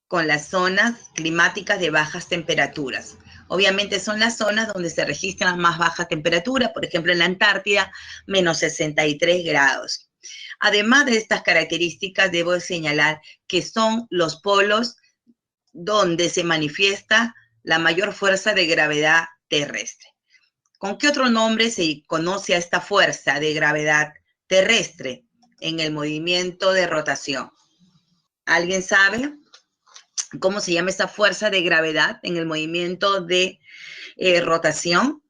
con las zonas climáticas de bajas temperaturas. Obviamente son las zonas donde se registran más bajas temperaturas, por ejemplo en la Antártida, menos 63 grados. Además de estas características, debo señalar que son los polos donde se manifiesta la mayor fuerza de gravedad terrestre. ¿Con qué otro nombre se conoce a esta fuerza de gravedad terrestre en el movimiento de rotación? ¿Alguien sabe cómo se llama esa fuerza de gravedad en el movimiento de rotación?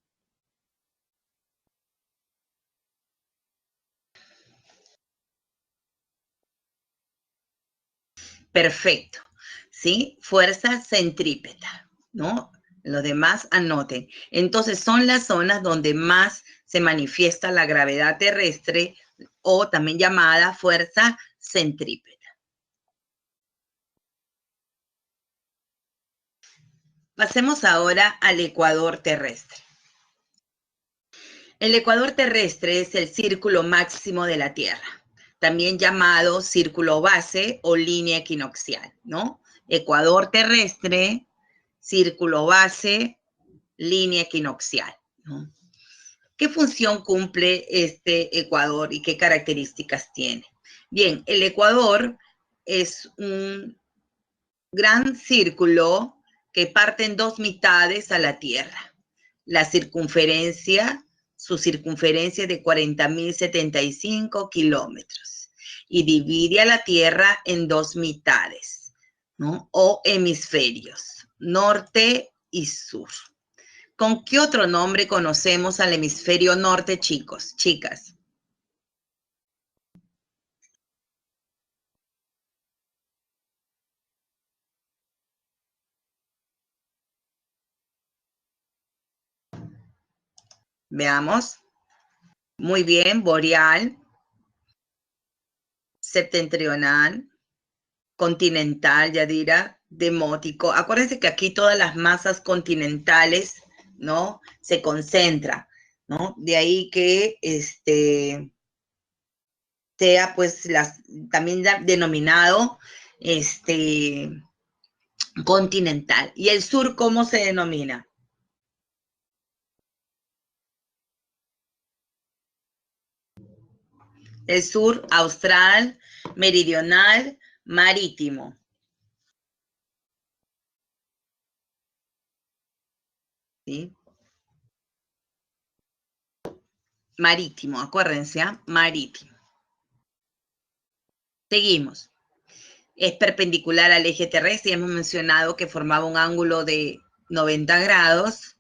Perfecto, ¿sí? Fuerza centrípeta, ¿no? Los demás anoten. Entonces son las zonas donde más se manifiesta la gravedad terrestre o también llamada fuerza centrípeta. Pasemos ahora al ecuador terrestre. El ecuador terrestre es el círculo máximo de la Tierra, también llamado círculo base o línea equinoccial, ¿no? Ecuador terrestre, círculo base, línea equinoccial, ¿no? ¿Qué función cumple este ecuador y qué características tiene? Bien, el ecuador es un gran círculo que parte en dos mitades a la Tierra. La circunferencia, su circunferencia es de 40.075 kilómetros y divide a la Tierra en dos mitades, ¿no? O hemisferios, norte y sur. ¿Con qué otro nombre conocemos al hemisferio norte, chicos, chicas? Veamos. Muy bien, boreal, septentrional, continental, Yadira, demótico. Acuérdense que aquí todas las masas continentales, ¿no? Se concentran, ¿no? De ahí que sea pues también denominado continental. ¿Y el sur cómo se denomina? El sur austral, meridional, Marítimo. ¿Sí? Marítimo, acuérdense, ¿ah? Marítimo. Seguimos. Es perpendicular al eje terrestre, ya hemos mencionado que formaba un ángulo de 90 grados.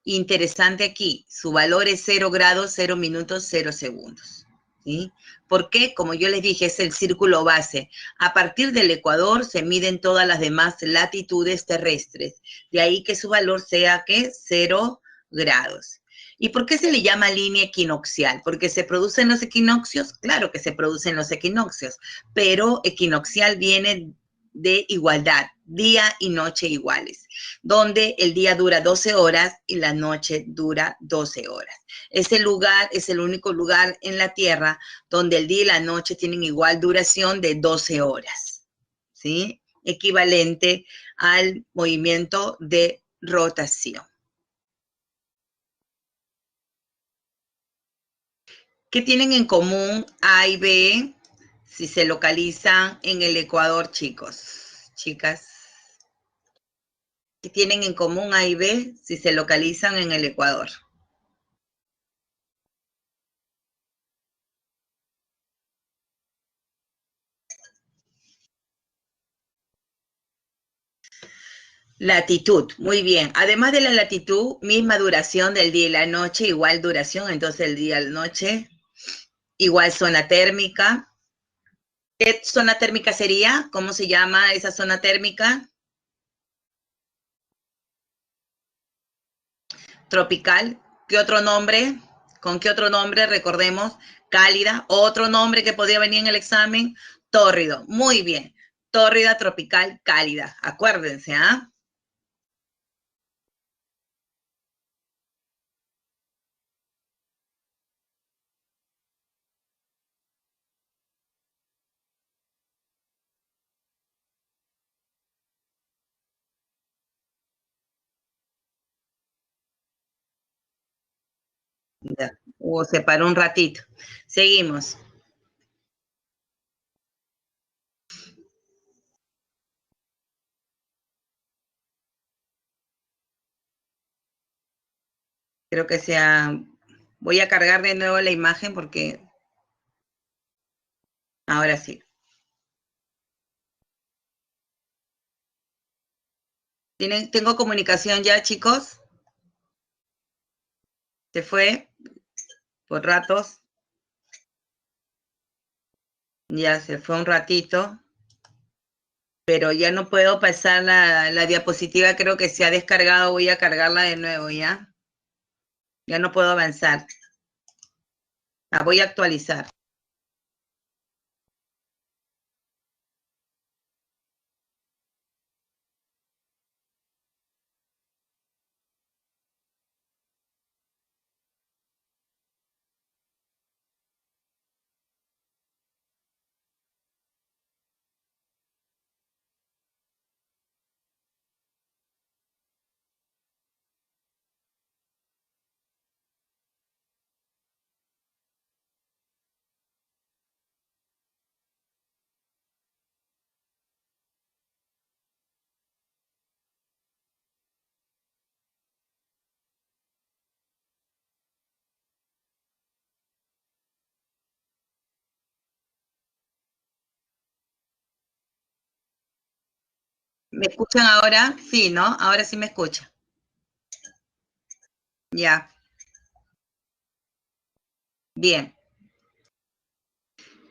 Interesante aquí, su valor es 0 grados, 0 minutos, 0 segundos. ¿Sí? Porque, como yo les dije, es el círculo base. A partir del ecuador se miden todas las demás latitudes terrestres. De ahí que su valor sea, ¿qué? 0 grados. ¿Y por qué se le llama línea equinoccial? ¿Porque se producen los equinoccios? Claro que se producen los equinoccios, pero equinoccial viene de igualdad, día y noche iguales, donde el día dura 12 horas y la noche dura 12 horas. Ese lugar es el único lugar en la Tierra donde el día y la noche tienen igual duración de 12 horas, ¿sí? Equivalente al movimiento de rotación. ¿Qué tienen en común A y B si se localizan en el ecuador, chicos? Chicas. ¿Qué tienen en común A y B si se localizan en el ecuador? Latitud, muy bien. Además de la latitud, misma duración del día y la noche, igual duración, entonces el día y la noche, igual zona térmica. ¿Qué zona térmica sería? ¿Cómo se llama esa zona térmica? Tropical. ¿Qué otro nombre? ¿Con qué otro nombre? Recordemos, cálida. Otro nombre que podría venir en el examen, tórrido. Muy bien. Tórrida, tropical, cálida. Acuérdense, ¿ah? O se paró un ratito. Seguimos. Creo que sea... Voy a cargar de nuevo la imagen porque ahora sí. ¿Tengo comunicación ya, chicos? Se fue por ratos. Ya se fue un ratito. Pero ya no puedo pasar la diapositiva. Creo que se ha descargado. Voy a cargarla de nuevo, ¿ya? Ya no puedo avanzar. La voy a actualizar. ¿Me escuchan ahora? Sí, ¿no? Ahora sí me escuchan. Ya. Bien.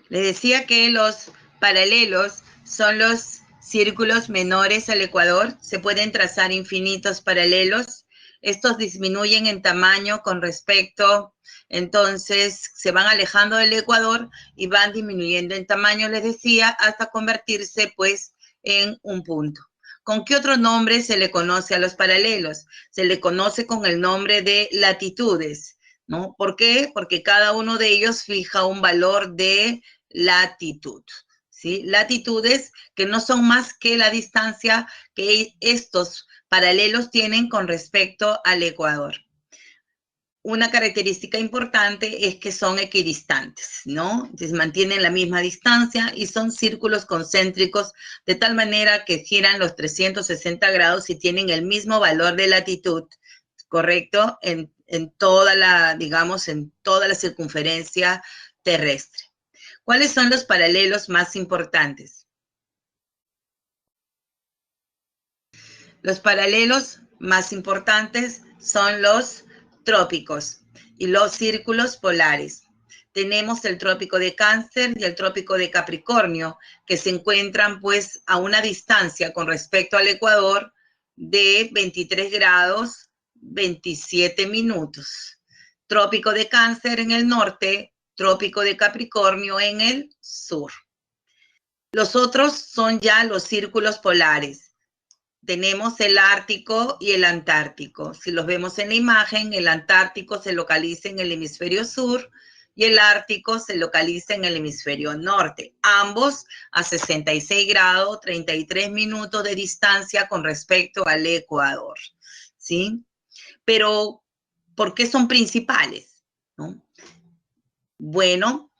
Les decía que los paralelos son los círculos menores al ecuador. Se pueden trazar infinitos paralelos. Estos disminuyen en tamaño con respecto, entonces se van alejando del ecuador y van disminuyendo en tamaño, les decía, hasta convertirse pues en un punto. ¿Con qué otro nombre se le conoce a los paralelos? Se le conoce con el nombre de latitudes, ¿no? ¿Por qué? Porque cada uno de ellos fija un valor de latitud, ¿sí? Latitudes que no son más que la distancia que estos paralelos tienen con respecto al ecuador. una característica importante es que son equidistantes, ¿no? Entonces mantienen la misma distancia y son círculos concéntricos de tal manera que giran los 360 grados y tienen el mismo valor de latitud, ¿correcto? En toda la, digamos, en toda la circunferencia terrestre. ¿Cuáles son los paralelos más importantes? Los paralelos más importantes son los trópicos y los círculos polares. Tenemos el trópico de Cáncer y el trópico de Capricornio, que se encuentran pues a una distancia con respecto al Ecuador de 23 grados 27 minutos. Trópico de Cáncer en el norte, trópico de Capricornio en el sur. Los otros son ya los círculos polares. Tenemos el Ártico y el Antártico. Si los vemos en la imagen, el Antártico se localiza en el hemisferio sur y el Ártico se localiza en el hemisferio norte. Ambos a 66 grados, 33 minutos de distancia con respecto al Ecuador, ¿sí? Pero, ¿por qué son principales? ¿No? Bueno,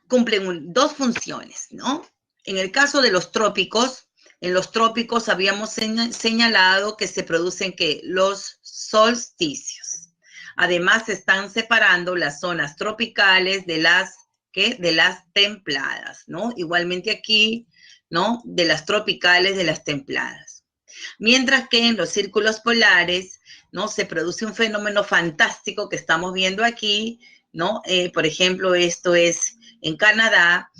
cumplen dos funciones, ¿no? En el caso de los trópicos, en los trópicos habíamos señalado que se producen ¿qué? Los solsticios. Además, se están separando las zonas tropicales de las, ¿qué? De las templadas, ¿no? Igualmente aquí, ¿no? De las tropicales de las templadas. Mientras que en los círculos polares, ¿no? Se produce un fenómeno fantástico que estamos viendo aquí, ¿no? Por ejemplo, esto es en Canadá,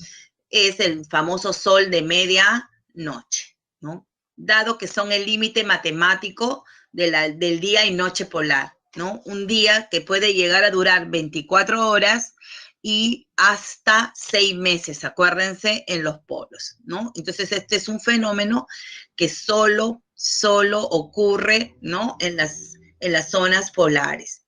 es el famoso sol de medianoche, ¿no? Dado que son el límite matemático del día y noche polar, ¿no? Un día que puede llegar a durar 24 horas y hasta 6 meses, acuérdense, en los polos, ¿no? Entonces, este es un fenómeno que solo ocurre, ¿no? En las zonas polares.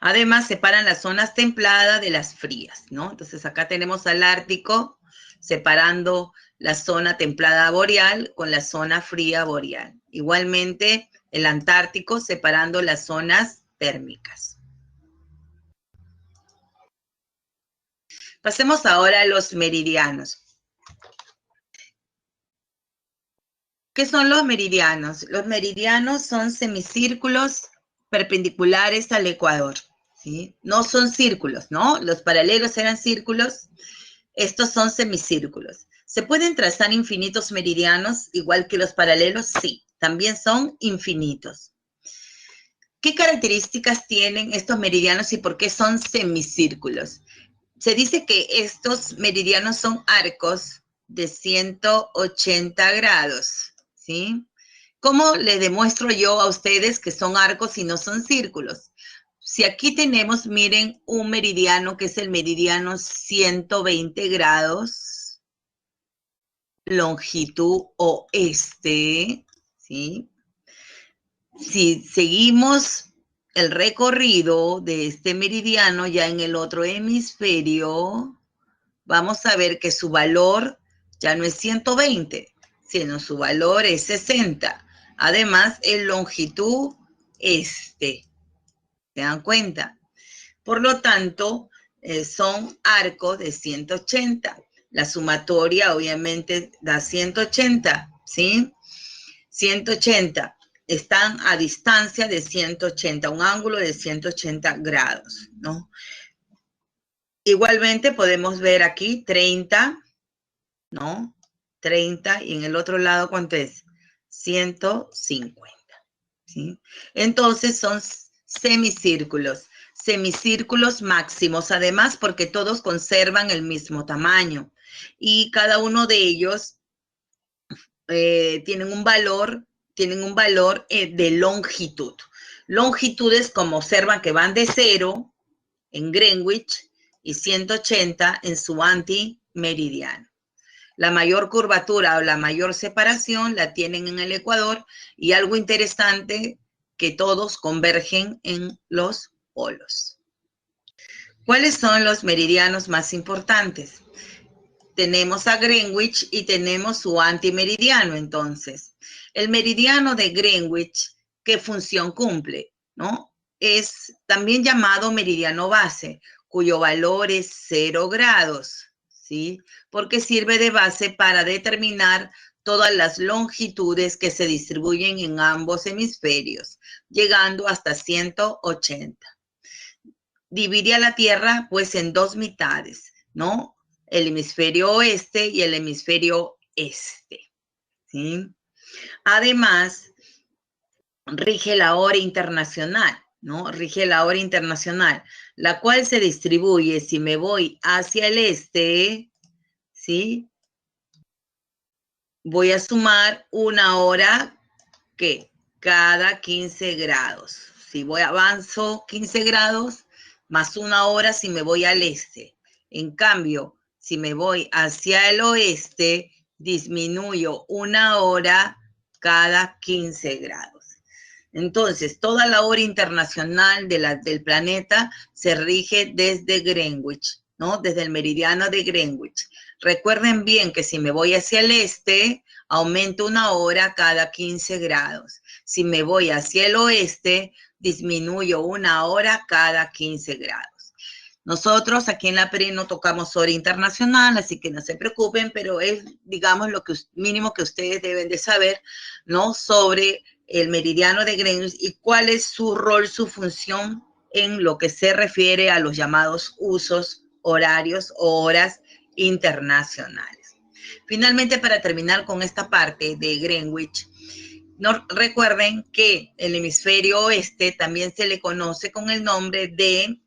Además, separan las zonas templadas de las frías, ¿no? Entonces, acá tenemos al Ártico separando la zona templada boreal con la zona fría boreal. Igualmente, el Antártico separando las zonas térmicas. Pasemos ahora a los meridianos. ¿Qué son los meridianos? Los meridianos son semicírculos perpendiculares al ecuador, ¿sí? No son círculos, ¿no? Los paralelos eran círculos. Estos son semicírculos. ¿Se pueden trazar infinitos meridianos igual que los paralelos? Sí, también son infinitos. ¿Qué características tienen estos meridianos y por qué son semicírculos? Se dice que estos meridianos son arcos de 180 grados, ¿sí? ¿Cómo le demuestro yo a ustedes que son arcos y no son círculos? Si aquí tenemos, miren, un meridiano que es el meridiano 120 grados, longitud oeste, ¿sí? Si seguimos el recorrido de este meridiano ya en el otro hemisferio, vamos a ver que su valor ya no es 120, sino su valor es 60. Además, en longitud este. ¿Se dan cuenta? Por lo tanto, son arcos de 180. La sumatoria obviamente da 180, ¿sí? 180. Están a distancia de 180, un ángulo de 180 grados, ¿no? Igualmente podemos ver aquí 30, ¿no? 30 y en el otro lado, ¿cuánto es? 150, ¿sí? Entonces son semicírculos, semicírculos máximos, además porque todos conservan el mismo tamaño y cada uno de ellos tienen un valor de longitud. Longitudes, como observan, que van de 0 en Greenwich y 180 en su antimeridiano. La mayor curvatura o la mayor separación la tienen en el Ecuador y algo interesante, que todos convergen en los polos. ¿Cuáles son los meridianos más importantes? Tenemos a Greenwich y tenemos su antimeridiano, entonces. El meridiano de Greenwich, ¿qué función cumple? ¿No? Es también llamado meridiano base, cuyo valor es 0 grados, ¿sí? Porque sirve de base para determinar todas las longitudes que se distribuyen en ambos hemisferios, llegando hasta 180. Divide a la Tierra pues en dos mitades, ¿no? El hemisferio oeste y el hemisferio este, ¿sí? Además, rige la hora internacional, ¿no? Rige la hora internacional, la cual se distribuye, si me voy hacia el este, ¿sí? Voy a sumar una hora que cada 15 grados. Si voy avanzo 15 grados, más una hora si me voy al este. En cambio, si me voy hacia el oeste, disminuyo una hora cada 15 grados. Entonces, toda la hora internacional del planeta se rige desde Greenwich, ¿no? Desde el meridiano de Greenwich. Recuerden bien que si me voy hacia el este, aumento una hora cada 15 grados. Si me voy hacia el oeste, disminuyo una hora cada 15 grados. Nosotros aquí en la PRI no tocamos hora internacional, así que no se preocupen, pero es, digamos, lo que mínimo que ustedes deben de saber, ¿no? Sobre el meridiano de Greenwich y cuál es su rol, su función en lo que se refiere a los llamados usos horarios o horas internacionales. Finalmente, para terminar con esta parte de Greenwich, no, recuerden que el hemisferio oeste también se le conoce con el nombre de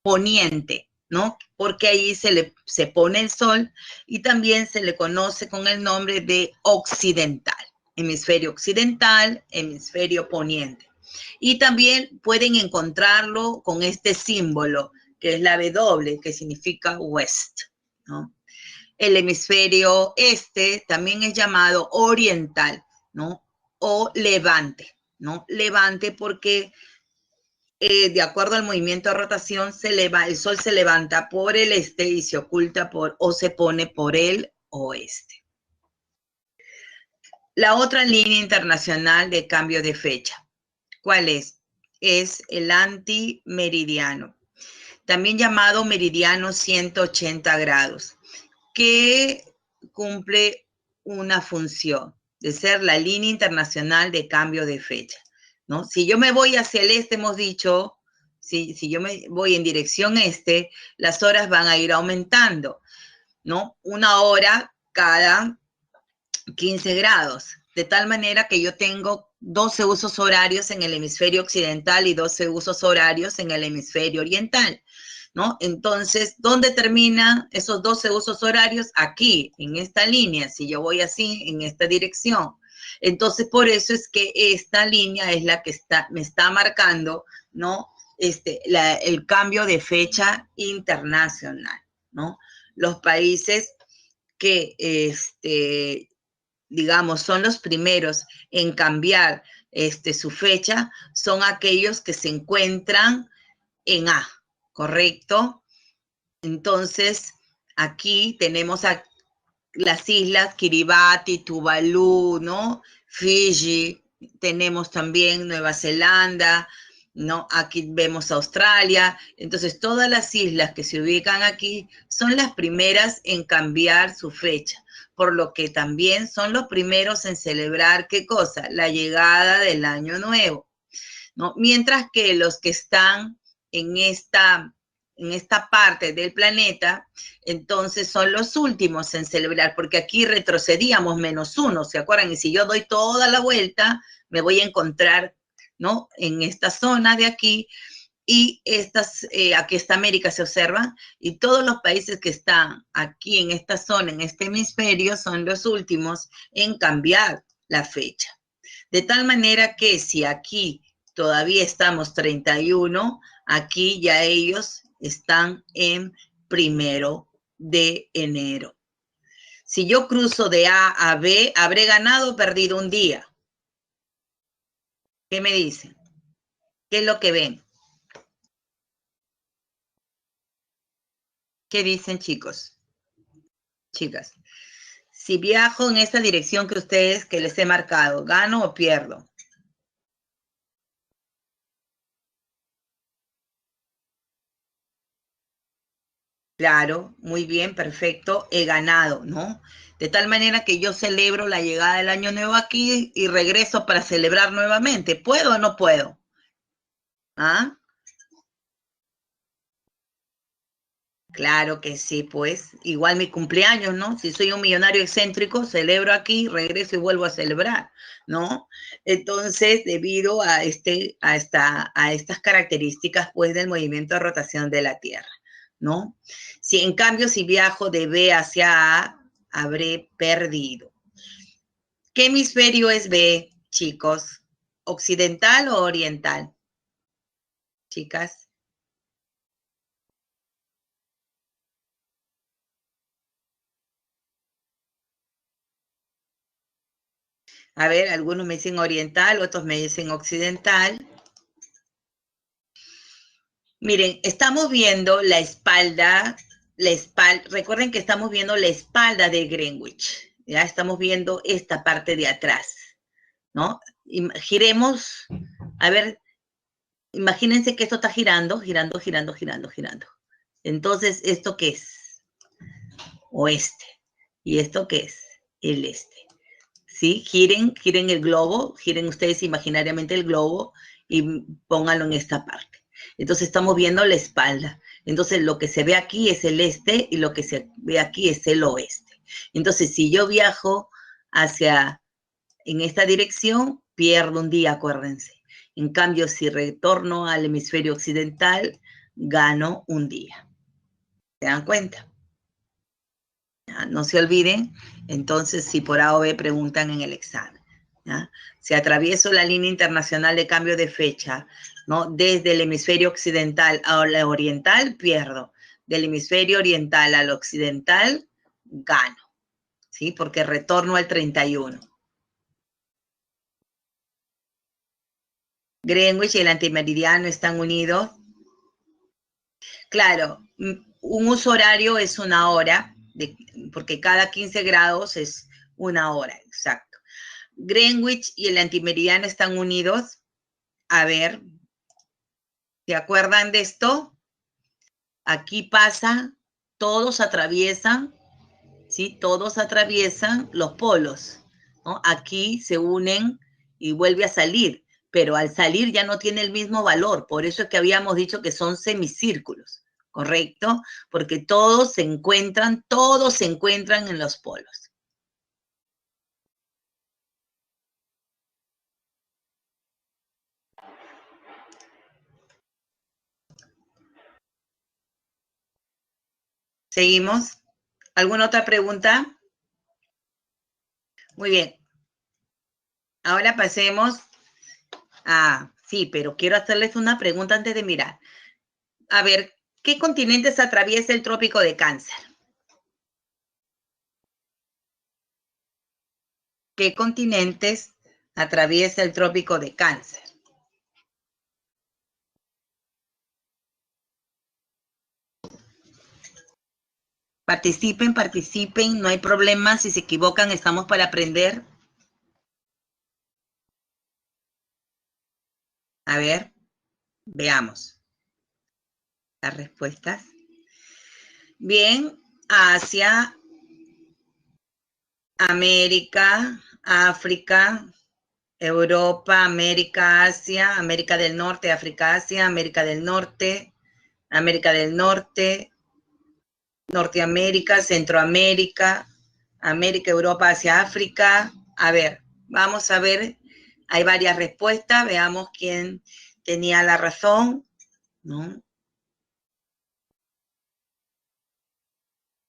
poniente, ¿no? Porque ahí se pone el sol y también se le conoce con el nombre de occidental, hemisferio occidental, hemisferio poniente. Y también pueden encontrarlo con este símbolo, que es la W, que significa west, ¿no? El hemisferio este también es llamado oriental, ¿no? O levante, ¿no? Levante porque de acuerdo al movimiento de rotación, el sol se levanta por el este y se oculta o se pone por el oeste. La otra línea internacional de cambio de fecha, ¿cuál es? Es el antimeridiano, también llamado meridiano 180 grados, que cumple una función de ser la línea internacional de cambio de fecha, ¿no? Si yo me voy hacia el este, hemos dicho, si yo me voy en dirección este, las horas van a ir aumentando, ¿no? Una hora cada 15 grados, de tal manera que yo tengo 12 usos horarios en el hemisferio occidental y 12 usos horarios en el hemisferio oriental, ¿no? Entonces, ¿dónde terminan esos 12 usos horarios? Aquí, en esta línea, si yo voy así, en esta dirección. Entonces, por eso es que esta línea es la que me está marcando, ¿no? El cambio de fecha internacional, ¿no? Los países que, digamos, son los primeros en cambiar su fecha, son aquellos que se encuentran en A, ¿correcto? Entonces, aquí tenemos a las islas Kiribati, Tuvalu, ¿no? Fiji, tenemos también Nueva Zelanda, ¿no? Aquí vemos Australia. Entonces, todas las islas que se ubican aquí son las primeras en cambiar su fecha, por lo que también son los primeros en celebrar, ¿qué cosa? La llegada del Año Nuevo, ¿no? Mientras que los que están en esta parte del planeta, entonces son los últimos en celebrar, porque aquí retrocedíamos -1, ¿se acuerdan? Y si yo doy toda la vuelta, me voy a encontrar, ¿no? En esta zona de aquí, y aquí está América, se observa, y todos los países que están aquí en esta zona, en este hemisferio, son los últimos en cambiar la fecha. De tal manera que si aquí todavía estamos 31, aquí ya ellos están en 1 de enero. Si yo cruzo de A a B, ¿habré ganado o perdido un día? ¿Qué me dicen? ¿Qué es lo que ven? ¿Qué dicen, chicos? Chicas. Si viajo en esta dirección que les he marcado, ¿gano o pierdo? Claro, muy bien, perfecto, he ganado, ¿no? De tal manera que yo celebro la llegada del año nuevo aquí y regreso para celebrar nuevamente. ¿Puedo o no puedo? ¿Ah? Claro que sí, pues. Igual mi cumpleaños, ¿no? Si soy un millonario excéntrico, celebro aquí, regreso y vuelvo a celebrar, ¿no? Entonces, debido a estas características, pues, del movimiento de rotación de la Tierra, ¿no? Si en cambio, si viajo de B hacia A, habré perdido. ¿Qué hemisferio es B, chicos? ¿Occidental o oriental? Chicas. A ver, algunos me dicen oriental, otros me dicen occidental. Miren, estamos viendo recuerden que estamos viendo la espalda de Greenwich, ya estamos viendo esta parte de atrás, ¿no? Giremos, a ver, imagínense que esto está girando, girando, girando, girando, girando. Entonces, ¿esto qué es? Oeste. ¿Y esto qué es? El este. ¿Sí? Giren el globo, giren ustedes imaginariamente el globo y pónganlo en esta parte. Entonces estamos viendo la espalda. Entonces lo que se ve aquí es el este y lo que se ve aquí es el oeste. Entonces si yo viajo en esta dirección, pierdo un día, acuérdense. En cambio, si retorno al hemisferio occidental, gano un día. ¿Se dan cuenta? No se olviden, entonces, si por A o B preguntan en el examen. ¿Ya? Si atravieso la línea internacional de cambio de fecha, ¿no? Desde el hemisferio occidental al oriental, pierdo. Del hemisferio oriental al occidental, gano, ¿sí? Porque retorno al 31. Greenwich y el antimeridiano están unidos. Claro, un uso horario es una hora, porque cada 15 grados es una hora, exacto. Greenwich y el antimeridiano están unidos. A ver, ¿se acuerdan de esto? Aquí pasa, todos atraviesan, ¿sí? Todos atraviesan los polos, ¿no? Aquí se unen y vuelve a salir, pero al salir ya no tiene el mismo valor, por eso es que habíamos dicho que son semicírculos, ¿correcto? Porque todos se encuentran en los polos. ¿Seguimos? ¿Alguna otra pregunta? Muy bien. Ahora pasemos sí, pero quiero hacerles una pregunta antes de mirar. A ver, ¿qué continentes atraviesa el trópico de Cáncer? ¿Qué continentes atraviesa el trópico de Cáncer? Participen, participen, no hay problema. Si se equivocan, estamos para aprender. A ver, veamos las respuestas. Bien, Asia, América, África, Europa, América, Asia, América del Norte, África, Asia, América del Norte, Norteamérica, Centroamérica, América, Europa, Asia, África. A ver, vamos a ver, hay varias respuestas, veamos quién tenía la razón, ¿no?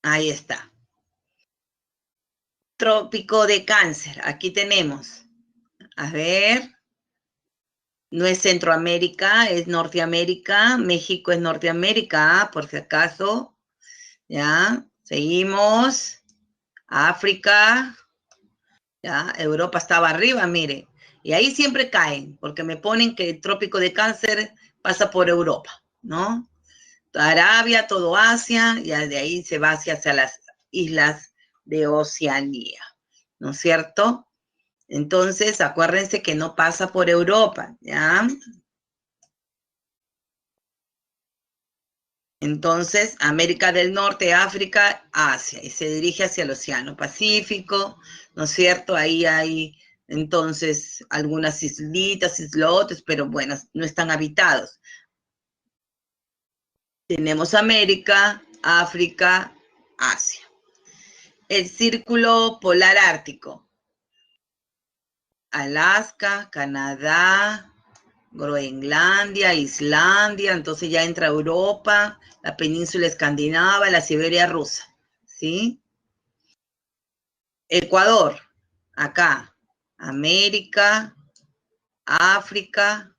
Ahí está. Trópico de Cáncer, aquí tenemos. A ver, no es Centroamérica, es Norteamérica, México es Norteamérica, por si acaso, ¿ya? Seguimos, África, ¿ya? Europa estaba arriba, mire, y ahí siempre caen, porque me ponen que el trópico de Cáncer pasa por Europa, ¿no? Arabia, todo Asia, y de ahí se va hacia las islas de Oceanía, ¿no es cierto? Entonces, acuérdense que no pasa por Europa, ¿ya? Entonces, América del Norte, África, Asia, y se dirige hacia el Océano Pacífico, ¿no es cierto? Ahí hay entonces algunas islitas, islotes, pero bueno, no están habitados. Tenemos América, África, Asia. El círculo polar ártico. Alaska, Canadá, Groenlandia, Islandia, entonces ya entra Europa, la península escandinava, la Siberia rusa, ¿sí? Ecuador, acá, América, África,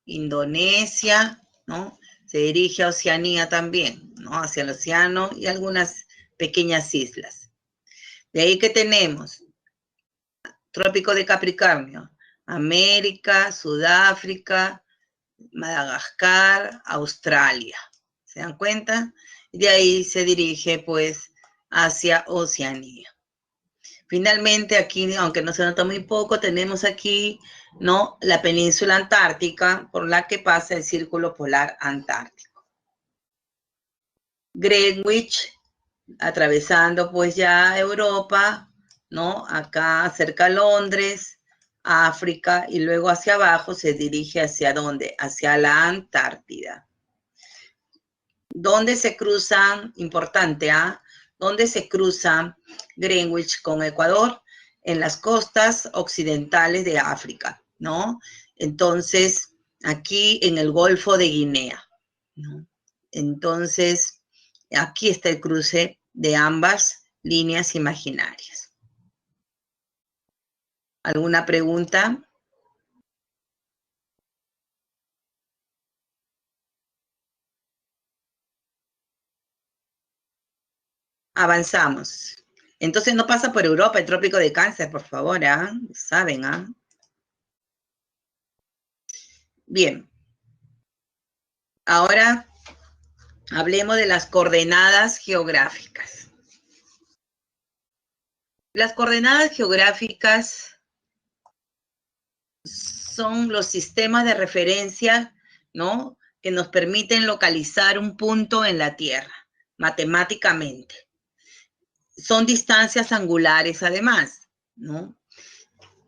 Indonesia, ¿no? Se dirige a Oceanía también, ¿no? Hacia el océano y algunas pequeñas islas. De ahí que tenemos Trópico de Capricornio, América, Sudáfrica, Madagascar, Australia. ¿Se dan cuenta? De ahí se dirige pues hacia Oceanía. Finalmente aquí, aunque no se nota muy poco, tenemos aquí, ¿no?, la península antártica por la que pasa el círculo polar antártico. Greenwich, atravesando pues ya Europa, ¿no? Acá cerca de Londres, África, y luego hacia abajo se dirige hacia ¿dónde? Hacia la Antártida. ¿Dónde se cruzan? Importante, ¿ah? ¿Dónde se cruza Greenwich con Ecuador? En las costas occidentales de África, ¿no? Entonces, aquí en el Golfo de Guinea, ¿no? Entonces, aquí está el cruce de ambas líneas imaginarias. ¿Alguna pregunta? Avanzamos. Entonces no pasa por Europa el trópico de Cáncer, por favor, ¿ah? Saben, ¿ah? Bien. Ahora hablemos de las coordenadas geográficas. Las coordenadas geográficas son los sistemas de referencia, ¿no?, que nos permiten localizar un punto en la Tierra, matemáticamente. Son distancias angulares además, ¿no?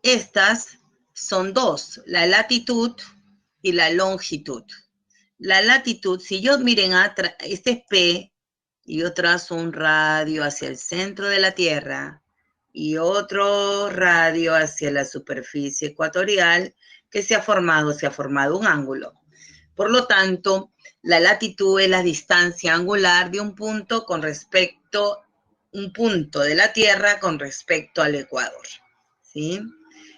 Estas son dos, la latitud y la longitud. La latitud, si yo miren, este es P, y yo trazo un radio hacia el centro de la Tierra y otro radio hacia la superficie ecuatorial, que se ha formado un ángulo. Por lo tanto, la latitud es la distancia angular de un punto con respecto, un punto de la Tierra con respecto al Ecuador, ¿sí?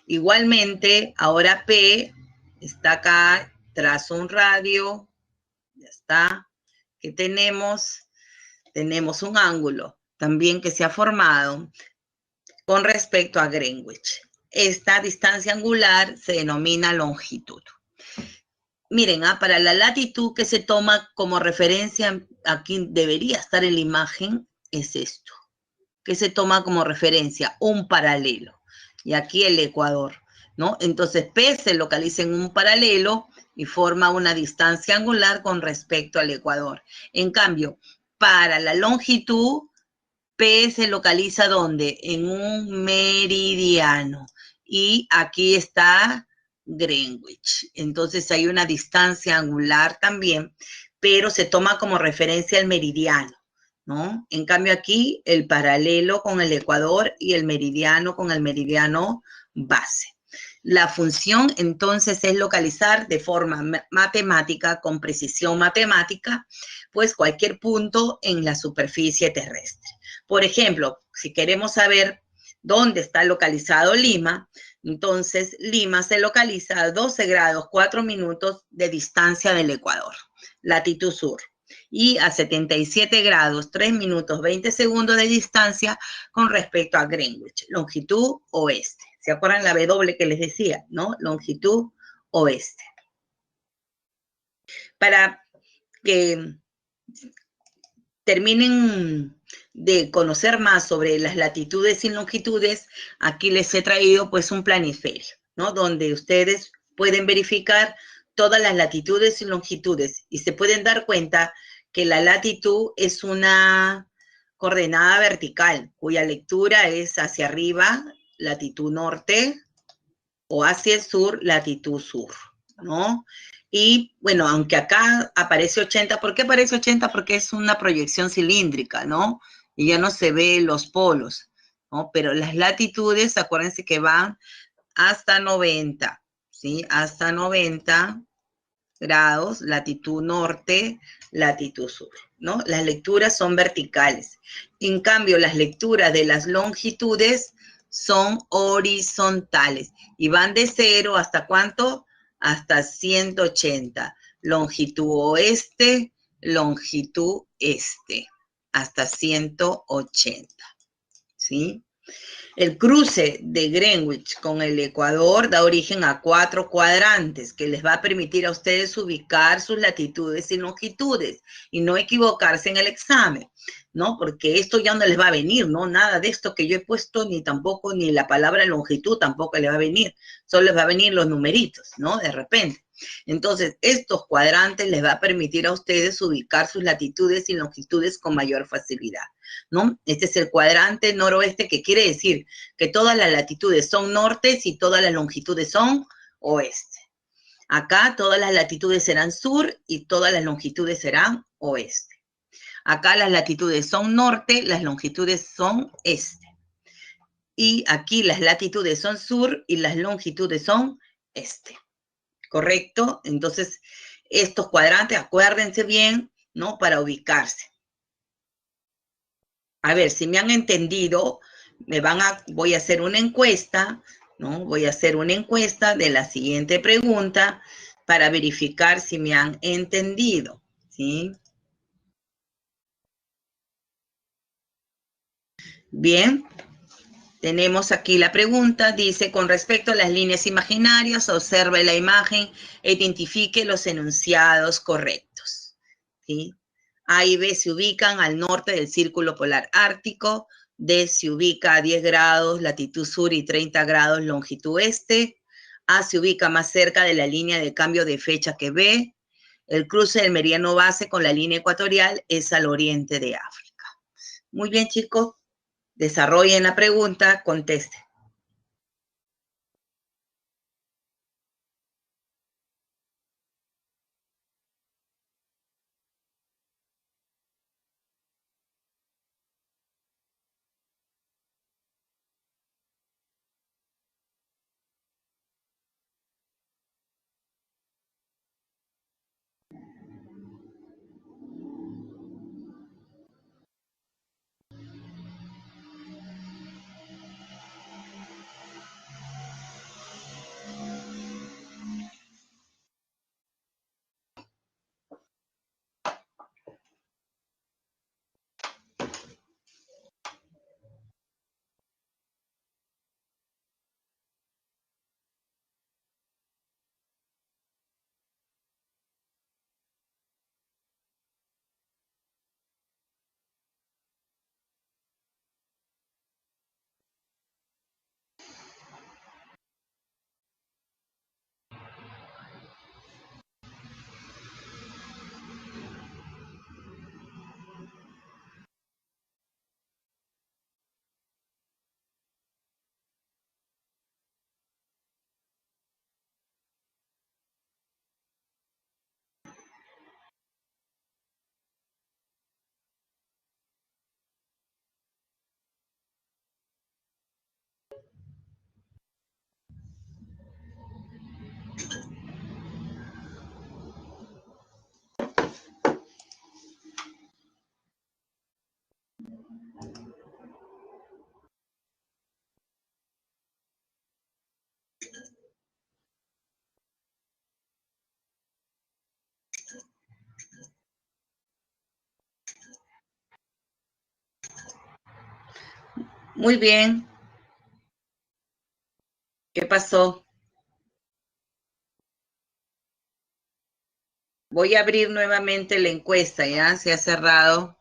Igualmente, ahora P está acá, trazo un radio, ya está. ¿Qué tenemos? Tenemos un ángulo también que se ha formado con respecto a Greenwich. Esta distancia angular se denomina longitud. Miren, para la latitud que se toma como referencia, aquí debería estar en la imagen, es esto, que se toma como referencia un paralelo. Y aquí el Ecuador, ¿no? Entonces P se localiza en un paralelo y forma una distancia angular con respecto al Ecuador. En cambio, para la longitud, P se localiza ¿dónde? En un meridiano. Y aquí está Greenwich. Entonces hay una distancia angular también, pero se toma como referencia el meridiano, ¿no? En cambio aquí el paralelo con el Ecuador y el meridiano con el meridiano base. La función entonces es localizar de forma matemática, con precisión matemática, pues cualquier punto en la superficie terrestre. Por ejemplo, si queremos saber dónde está localizado Lima, entonces Lima se localiza a 12 grados 4 minutos de distancia del Ecuador, latitud sur, y a 77 grados 3 minutos 20 segundos de distancia con respecto a Greenwich, longitud oeste. ¿Se acuerdan la W que les decía, no? Longitud oeste. Para que terminen de conocer más sobre las latitudes y longitudes, aquí les he traído pues un planiferio, ¿no? Donde ustedes pueden verificar todas las latitudes y longitudes y se pueden dar cuenta que la latitud es una coordenada vertical cuya lectura es hacia arriba, latitud norte, o hacia el sur, latitud sur, ¿no? Y bueno, aunque acá aparece 80, ¿por qué aparece 80? Porque es una proyección cilíndrica, ¿no? Y ya no se ve los polos, ¿no? Pero las latitudes, acuérdense que van hasta 90, ¿sí? Hasta 90 grados, latitud norte, latitud sur, ¿no? Las lecturas son verticales. En cambio, las lecturas de las longitudes son horizontales y van de 0 hasta ¿cuánto? Hasta 180. Longitud oeste, longitud este, hasta 180, ¿sí? El cruce de Greenwich con el Ecuador da origen a 4 cuadrantes que les va a permitir a ustedes ubicar sus latitudes y longitudes y no equivocarse en el examen, ¿no? Porque esto ya no les va a venir, ¿no? Nada de esto que yo he puesto, ni tampoco, ni la palabra longitud tampoco les va a venir, solo les va a venir los numeritos, ¿no? De repente. Entonces, estos cuadrantes les va a permitir a ustedes ubicar sus latitudes y longitudes con mayor facilidad, ¿no? Este es el cuadrante noroeste, que quiere decir que todas las latitudes son nortes y todas las longitudes son oeste. Acá todas las latitudes serán sur y todas las longitudes serán oeste. Acá las latitudes son norte, las longitudes son este. Y aquí las latitudes son sur y las longitudes son este. ¿Correcto? Entonces, estos cuadrantes, acuérdense bien, ¿no? Para ubicarse. A ver, si me han entendido, voy a hacer una encuesta, ¿no? Voy a hacer una encuesta de la siguiente pregunta para verificar si me han entendido, ¿sí? Bien, tenemos aquí la pregunta, dice, con respecto a las líneas imaginarias, observe la imagen e identifique los enunciados correctos, ¿sí? A y B se ubican al norte del círculo polar ártico, D se ubica a 10 grados latitud sur y 30 grados longitud este, A se ubica más cerca de la línea de cambio de fecha que B, el cruce del meridiano base con la línea ecuatorial es al oriente de África. Muy bien, chicos. Desarrollen la pregunta, contesten. Muy bien. ¿Qué pasó? Voy a abrir nuevamente la encuesta, ¿ya? Se ha cerrado.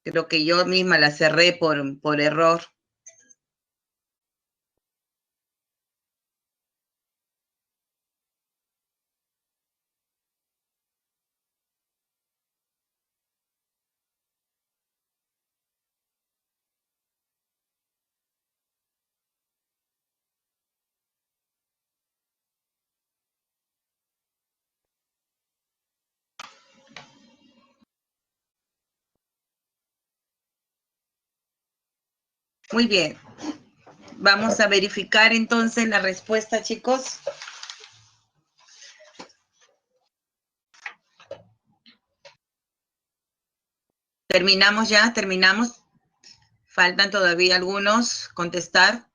Creo que yo misma la cerré por error. Muy bien. Vamos a verificar entonces la respuesta, chicos. ¿Terminamos ya? ¿Terminamos? Faltan todavía algunos contestar.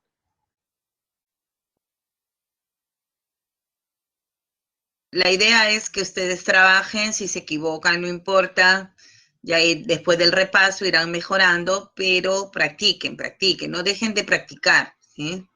La idea es que ustedes trabajen, si se equivocan no importa, ya después del repaso irán mejorando, pero practiquen, practiquen, no dejen de practicar, ¿sí?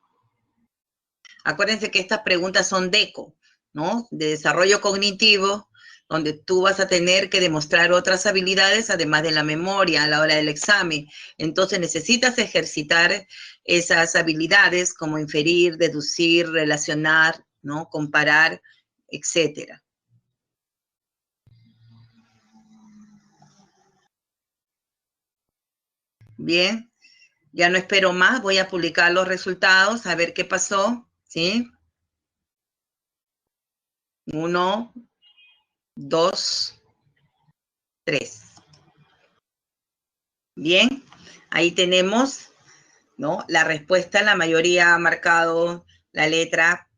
Acuérdense que estas preguntas son DECO, ¿no? De desarrollo cognitivo, donde tú vas a tener que demostrar otras habilidades, además de la memoria a la hora del examen. Entonces necesitas ejercitar esas habilidades como inferir, deducir, relacionar, ¿no? Comparar, etcétera. Bien, ya no espero más, voy a publicar los resultados, a ver qué pasó, ¿sí? 1, 2, 3. Bien, ahí tenemos, ¿no? La respuesta, la mayoría ha marcado la letra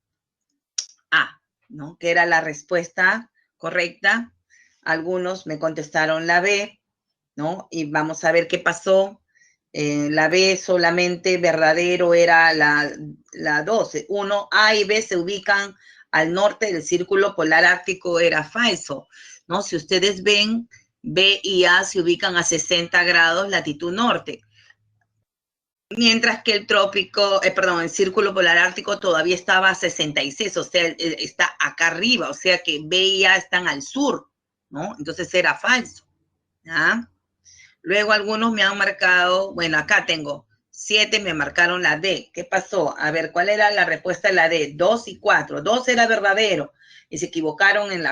A, ¿no? Que era la respuesta correcta. Algunos me contestaron la B, ¿no? Y vamos a ver qué pasó. La B solamente verdadero era la 12. 1, A y B se ubican al norte del círculo polar ártico, era falso, ¿no? Si ustedes ven, B y A se ubican a 60 grados latitud norte. Mientras que el círculo polar ártico todavía estaba a 66, o sea, está acá arriba, o sea que B y A están al sur, ¿no? Entonces era falso, ¿ya? Luego algunos me han marcado, bueno, acá tengo 7, me marcaron la D. ¿Qué pasó? A ver, ¿cuál era la respuesta de la D? 2 y 4. 2 era verdadero y se equivocaron en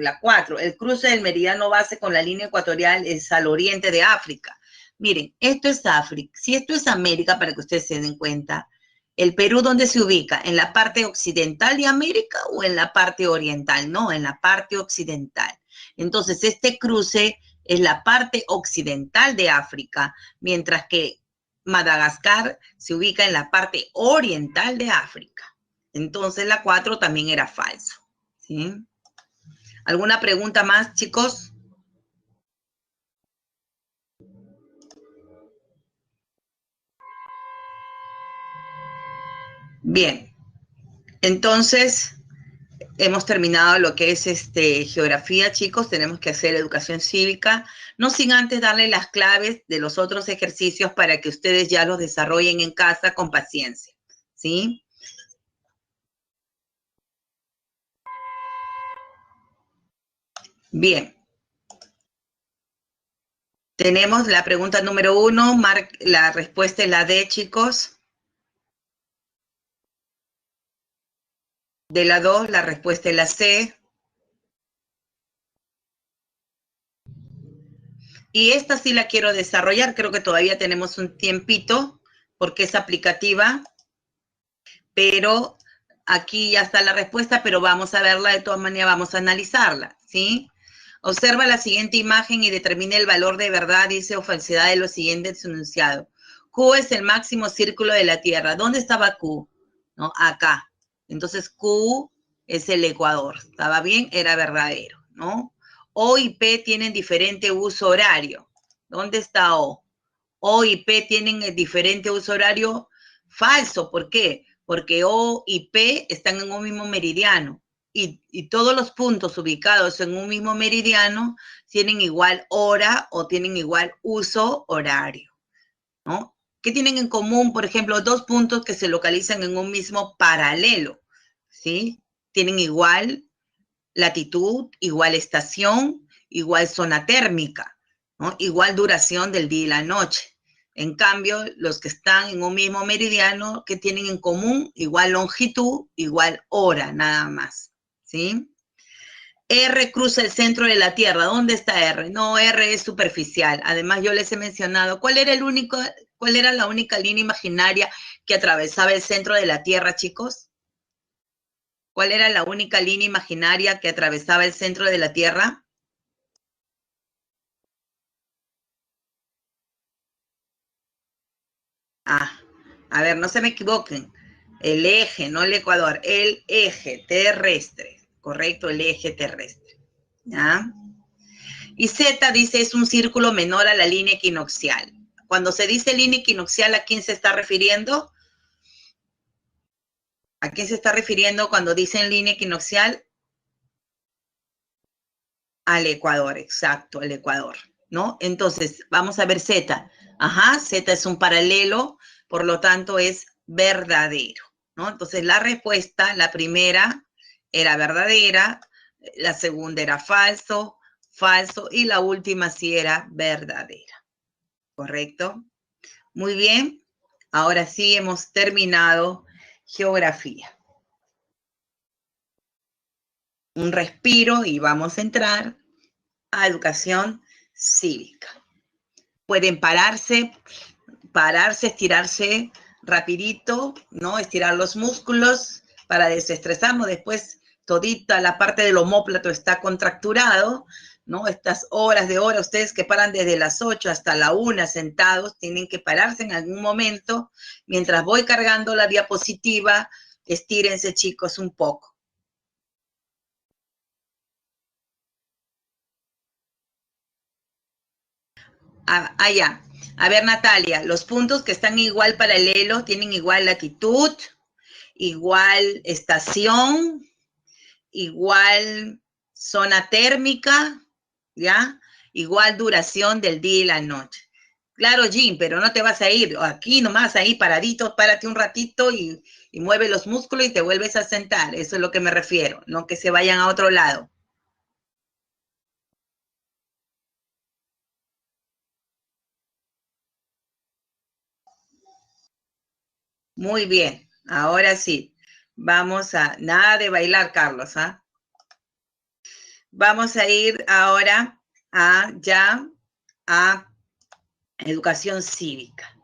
la 4. El cruce del meridiano base con la línea ecuatorial es al oriente de África. Miren, esto es África. Si esto es América, para que ustedes se den cuenta, ¿el Perú dónde se ubica? ¿En la parte occidental de América o en la parte oriental? No, en la parte occidental. Entonces, este cruce es la parte occidental de África, mientras que Madagascar se ubica en la parte oriental de África. Entonces, la 4 también era falso, ¿sí? ¿Alguna pregunta más, chicos? Bien, entonces hemos terminado lo que es geografía, chicos. Tenemos que hacer educación cívica, no sin antes darle las claves de los otros ejercicios para que ustedes ya los desarrollen en casa con paciencia, ¿sí? Bien. Tenemos la pregunta número 1, la respuesta es la D, chicos. De la 2, la respuesta es la C. Y esta sí la quiero desarrollar, creo que todavía tenemos un tiempito porque es aplicativa, pero aquí ya está la respuesta, pero vamos a verla de todas maneras, vamos a analizarla, ¿sí? Observa la siguiente imagen y determine el valor de verdad, dice, o falsedad de lo siguiente enunciado. Q es el máximo círculo de la Tierra. ¿Dónde estaba Q? ¿No? Acá. Entonces, Q es el ecuador. ¿Estaba bien? Era verdadero, ¿no? O y P tienen diferente uso horario. ¿Dónde está O? O y P tienen diferente uso horario. Falso. ¿Por qué? Porque O y P están en un mismo meridiano. Y todos los puntos ubicados en un mismo meridiano tienen igual hora o tienen igual uso horario, ¿no? ¿Qué tienen en común, por ejemplo, dos puntos que se localizan en un mismo paralelo? ¿Sí? Tienen igual latitud, igual estación, igual zona térmica. ¿no? Igual duración del día y la noche. En cambio, los que están en un mismo meridiano, que tienen en común? Igual longitud, igual hora, nada más, ¿sí? R cruza el centro de la Tierra. ¿Dónde está R? No, R es superficial. Además, yo les he mencionado, ¿cuál era la única línea imaginaria que atravesaba el centro de la Tierra, chicos? ¿Cuál era la única línea imaginaria que atravesaba el centro de la Tierra? Ah, a ver, no se me equivoquen. El eje, no el ecuador, el eje terrestre, correcto, el eje terrestre. ¿Ya? Y Z dice es un círculo menor a la línea equinoccial. Cuando se dice línea equinoccial, ¿a quién se está refiriendo? ¿A quién se está refiriendo cuando dicen línea equinoccial? Al Ecuador, exacto, al Ecuador, ¿no? Entonces, vamos a ver Z. Ajá, Z es un paralelo, por lo tanto es verdadero, ¿no? Entonces, la respuesta, la primera era verdadera, la segunda era falso, falso, y la última sí era verdadera, ¿correcto? Muy bien, ahora sí hemos terminado geografía. Un respiro y vamos a entrar a educación cívica. Pueden pararse, estirarse rapidito, ¿no? Estirar los músculos para desestresarnos. Después todita la parte del omóplato está contracturado, ¿no? Estas horas de hora, ustedes que paran desde las 8 hasta la 1 sentados, tienen que pararse en algún momento. Mientras voy cargando la diapositiva, estírense, chicos, un poco. Ya. A ver, Natalia, los puntos que están igual paralelo tienen igual latitud, igual estación, igual zona térmica, ¿ya? Igual duración del día y la noche. Claro, Jim, pero no te vas a ir aquí nomás, ahí paradito, párate un ratito y mueve los músculos y te vuelves a sentar. Eso es lo que me refiero, no que se vayan a otro lado. Muy bien, ahora sí. Vamos a, nada de bailar, Carlos, ¿ah? Vamos a ir ahora a educación cívica.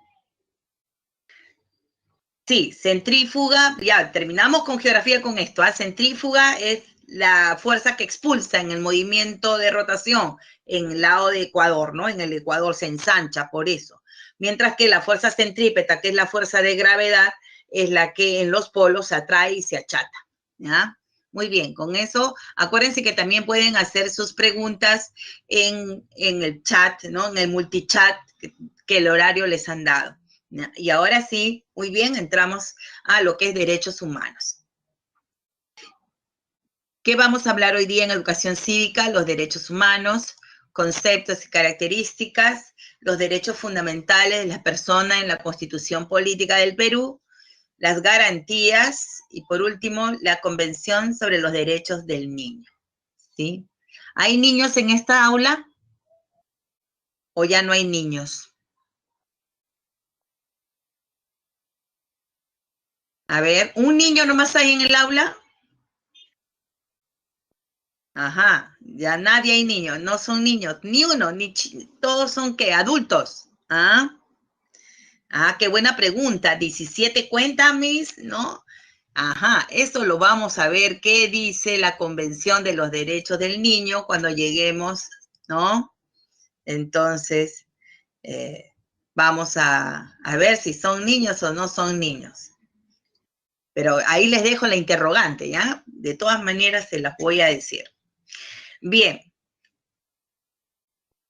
Sí, centrífuga, ya terminamos con geografía con esto. Centrífuga es la fuerza que expulsa en el movimiento de rotación en el lado de Ecuador, ¿no? En el Ecuador se ensancha por eso. Mientras que la fuerza centrípeta, que es la fuerza de gravedad, es la que en los polos se atrae y se achata, ¿ya? Muy bien, con eso, acuérdense que también pueden hacer sus preguntas en el chat, ¿no? En el multichat que el horario les han dado. Y ahora sí, muy bien, entramos a lo que es derechos humanos. ¿Qué vamos a hablar hoy día en educación cívica? Los derechos humanos, conceptos y características, los derechos fundamentales de las personas en la Constitución Política del Perú, las garantías y por último, la Convención sobre los Derechos del Niño. ¿Sí? ¿Hay niños en esta aula o ya no hay niños? A ver, ¿un niño nomás hay en el aula? Ajá, ya nadie hay niños, no son niños, ni uno, todos son ¿qué? Adultos. ¿Ah? Ah, qué buena pregunta. 17 cuenta, Miss, ¿no? Ajá, esto lo vamos a ver qué dice la Convención de los Derechos del Niño cuando lleguemos, ¿no? Entonces, vamos a ver si son niños o no son niños. Pero ahí les dejo la interrogante, ¿ya? De todas maneras se las voy a decir. Bien,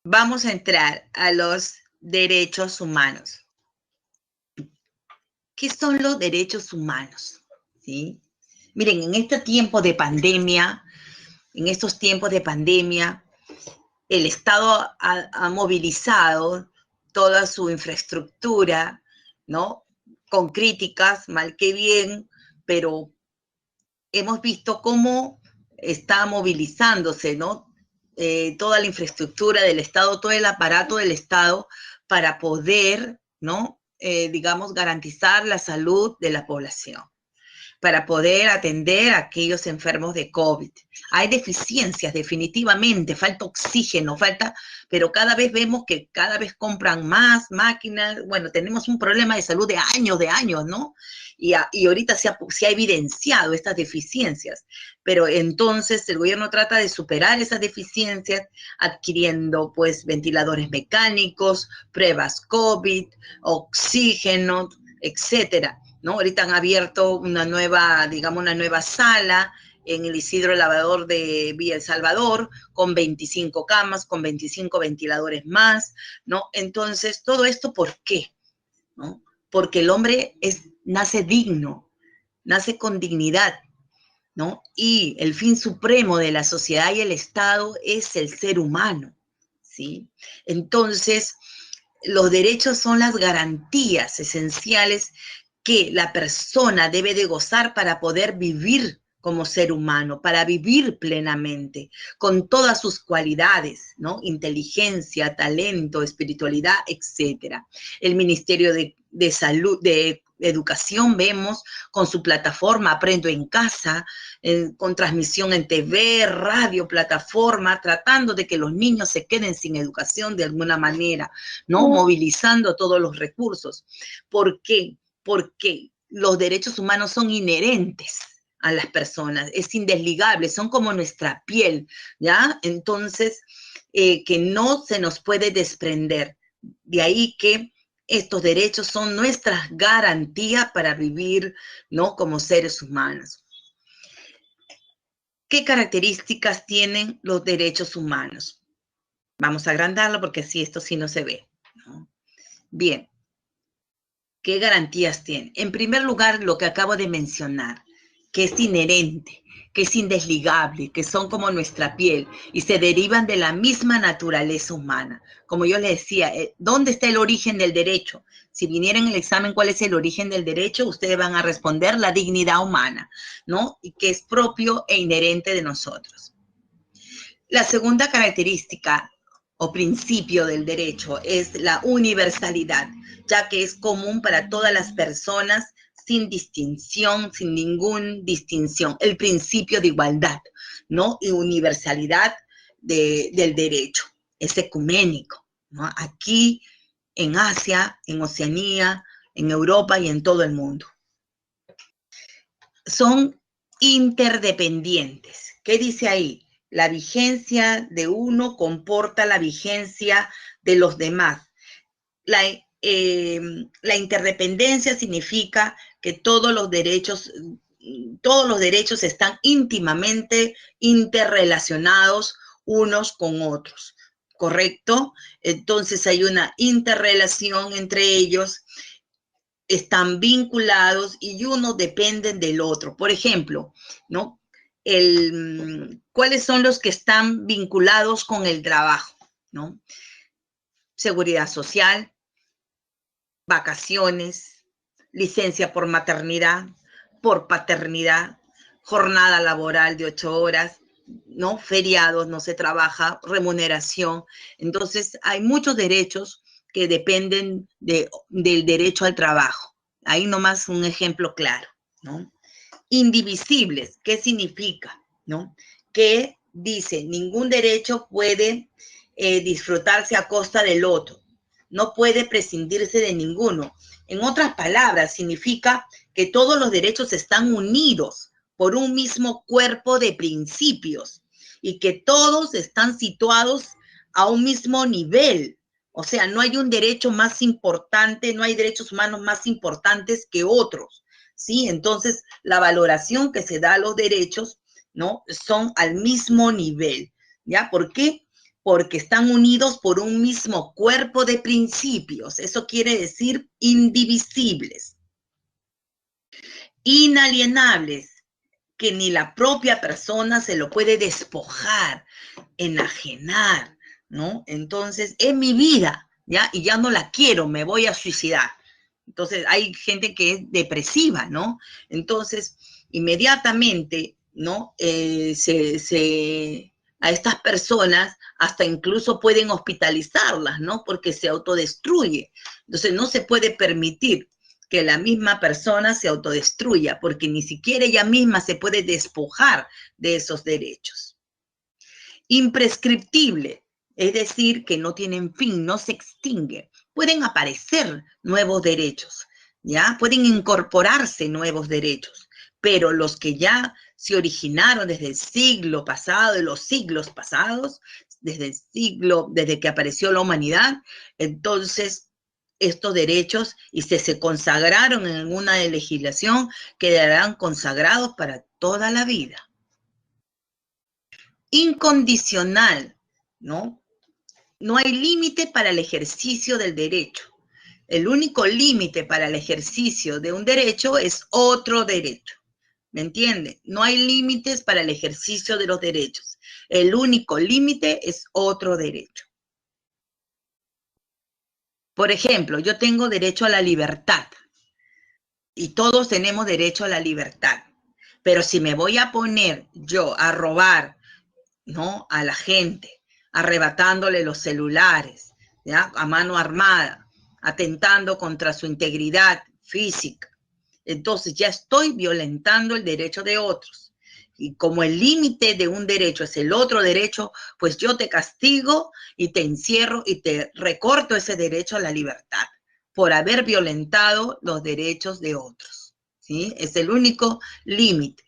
vamos a entrar a los derechos humanos. ¿Qué son los derechos humanos? ¿Sí? Miren, en este tiempo de pandemia, en estos tiempos de pandemia, el Estado ha movilizado toda su infraestructura, ¿no? Con críticas, mal que bien, pero hemos visto cómo está movilizándose, ¿no? toda la infraestructura del Estado, todo el aparato del Estado para poder, ¿no? Digamos, garantizar la salud de la población, para poder atender a aquellos enfermos de COVID. Hay deficiencias, definitivamente, falta oxígeno, pero cada vez vemos que cada vez compran más máquinas. Bueno, tenemos un problema de salud de años, ¿no? Y ahorita se ha evidenciado estas deficiencias, pero entonces el gobierno trata de superar esas deficiencias adquiriendo, pues, ventiladores mecánicos, pruebas COVID, oxígeno, etcétera, ¿no? Ahorita han abierto una nueva, digamos, una nueva sala en el Isidro Lavador de Villa El Salvador, con 25 camas, con 25 ventiladores más, ¿no? Entonces, todo esto, ¿por qué? ¿No? Porque el hombre nace digno, nace con dignidad, ¿no? Y el fin supremo de la sociedad y el Estado es el ser humano, ¿sí? Entonces, los derechos son las garantías esenciales que la persona debe de gozar para poder vivir como ser humano, para vivir plenamente, con todas sus cualidades, ¿no? Inteligencia, talento, espiritualidad, etcétera. El Ministerio de Salud, de Educación, vemos con su plataforma Aprendo en Casa, con transmisión en TV, radio, plataforma, tratando de que los niños se queden sin educación de alguna manera, ¿no? Movilizando todos los recursos. ¿Por qué? Porque los derechos humanos son inherentes a las personas, es indesligable, son como nuestra piel, ¿ya? Entonces, que no se nos puede desprender. De ahí que estos derechos son nuestras garantías para vivir, ¿no? Como seres humanos. ¿Qué características tienen los derechos humanos? Vamos a agrandarlo porque así esto sí no se ve, ¿no? Bien. ¿Qué garantías tiene? En primer lugar, lo que acabo de mencionar, que es inherente, que es indesligable, que son como nuestra piel y se derivan de la misma naturaleza humana. Como yo les decía, ¿dónde está el origen del derecho? Si viniera en el examen, ¿cuál es el origen del derecho? Ustedes van a responder la dignidad humana, ¿no? Y que es propio e inherente de nosotros. La segunda característica o principio del derecho es la universalidad, ya que es común para todas las personas sin distinción, sin ninguna distinción. El principio de igualdad, ¿no? Y universalidad del derecho. Es ecuménico, ¿no? Aquí, en Asia, en Oceanía, en Europa y en todo el mundo. Son interdependientes. ¿Qué dice ahí? La vigencia de uno comporta la vigencia de los demás. La interdependencia significa que todos los derechos están íntimamente interrelacionados unos con otros, ¿correcto? Entonces hay una interrelación entre ellos, están vinculados y uno depende del otro. Por ejemplo, ¿no? ¿Cuáles son los que están vinculados con el trabajo? ¿No? Seguridad social, vacaciones, licencia por maternidad, por paternidad, jornada laboral de 8 horas, ¿no? Feriados, no se trabaja, remuneración. Entonces, hay muchos derechos que dependen del derecho al trabajo. Ahí nomás un ejemplo claro, ¿no? Indivisibles, ¿qué significa? ¿No? Que dice, ningún derecho puede disfrutarse a costa del otro, no puede prescindirse de ninguno. En otras palabras, significa que todos los derechos están unidos por un mismo cuerpo de principios y que todos están situados a un mismo nivel. O sea, no hay un derecho más importante, no hay derechos humanos más importantes que otros, ¿sí? Entonces, la valoración que se da a los derechos, ¿no? Son al mismo nivel, ¿ya? ¿Por qué? Porque están unidos por un mismo cuerpo de principios. Eso quiere decir indivisibles. Inalienables, que ni la propia persona se lo puede despojar, enajenar, ¿no? Entonces, es mi vida, ¿ya? Y ya no la quiero, me voy a suicidar. Entonces, hay gente que es depresiva, ¿no? Entonces, inmediatamente, ¿no? a estas personas hasta incluso pueden hospitalizarlas, ¿no? Porque se autodestruye. Entonces no se puede permitir que la misma persona se autodestruya, porque ni siquiera ella misma se puede despojar de esos derechos. Imprescriptible, es decir, que no tienen fin, no se extingue. Pueden aparecer nuevos derechos, ¿ya? Pueden incorporarse nuevos derechos, pero los que ya se originaron desde el siglo pasado, de los siglos pasados, desde que apareció la humanidad, entonces estos derechos y se consagraron en una legislación, quedarán consagrados para toda la vida. Incondicional, ¿no? No hay límite para el ejercicio del derecho. El único límite para el ejercicio de un derecho es otro derecho. ¿Me entiende? No hay límites para el ejercicio de los derechos. El único límite es otro derecho. Por ejemplo, yo tengo derecho a la libertad y todos tenemos derecho a la libertad. Pero si me voy a poner yo a robar, ¿no?, a la gente, arrebatándole los celulares, ¿ya?, a mano armada, atentando contra su integridad física, entonces ya estoy violentando el derecho de otros. Y como el límite de un derecho es el otro derecho, pues yo te castigo y te encierro y te recorto ese derecho a la libertad por haber violentado los derechos de otros, ¿sí? Es el único límite.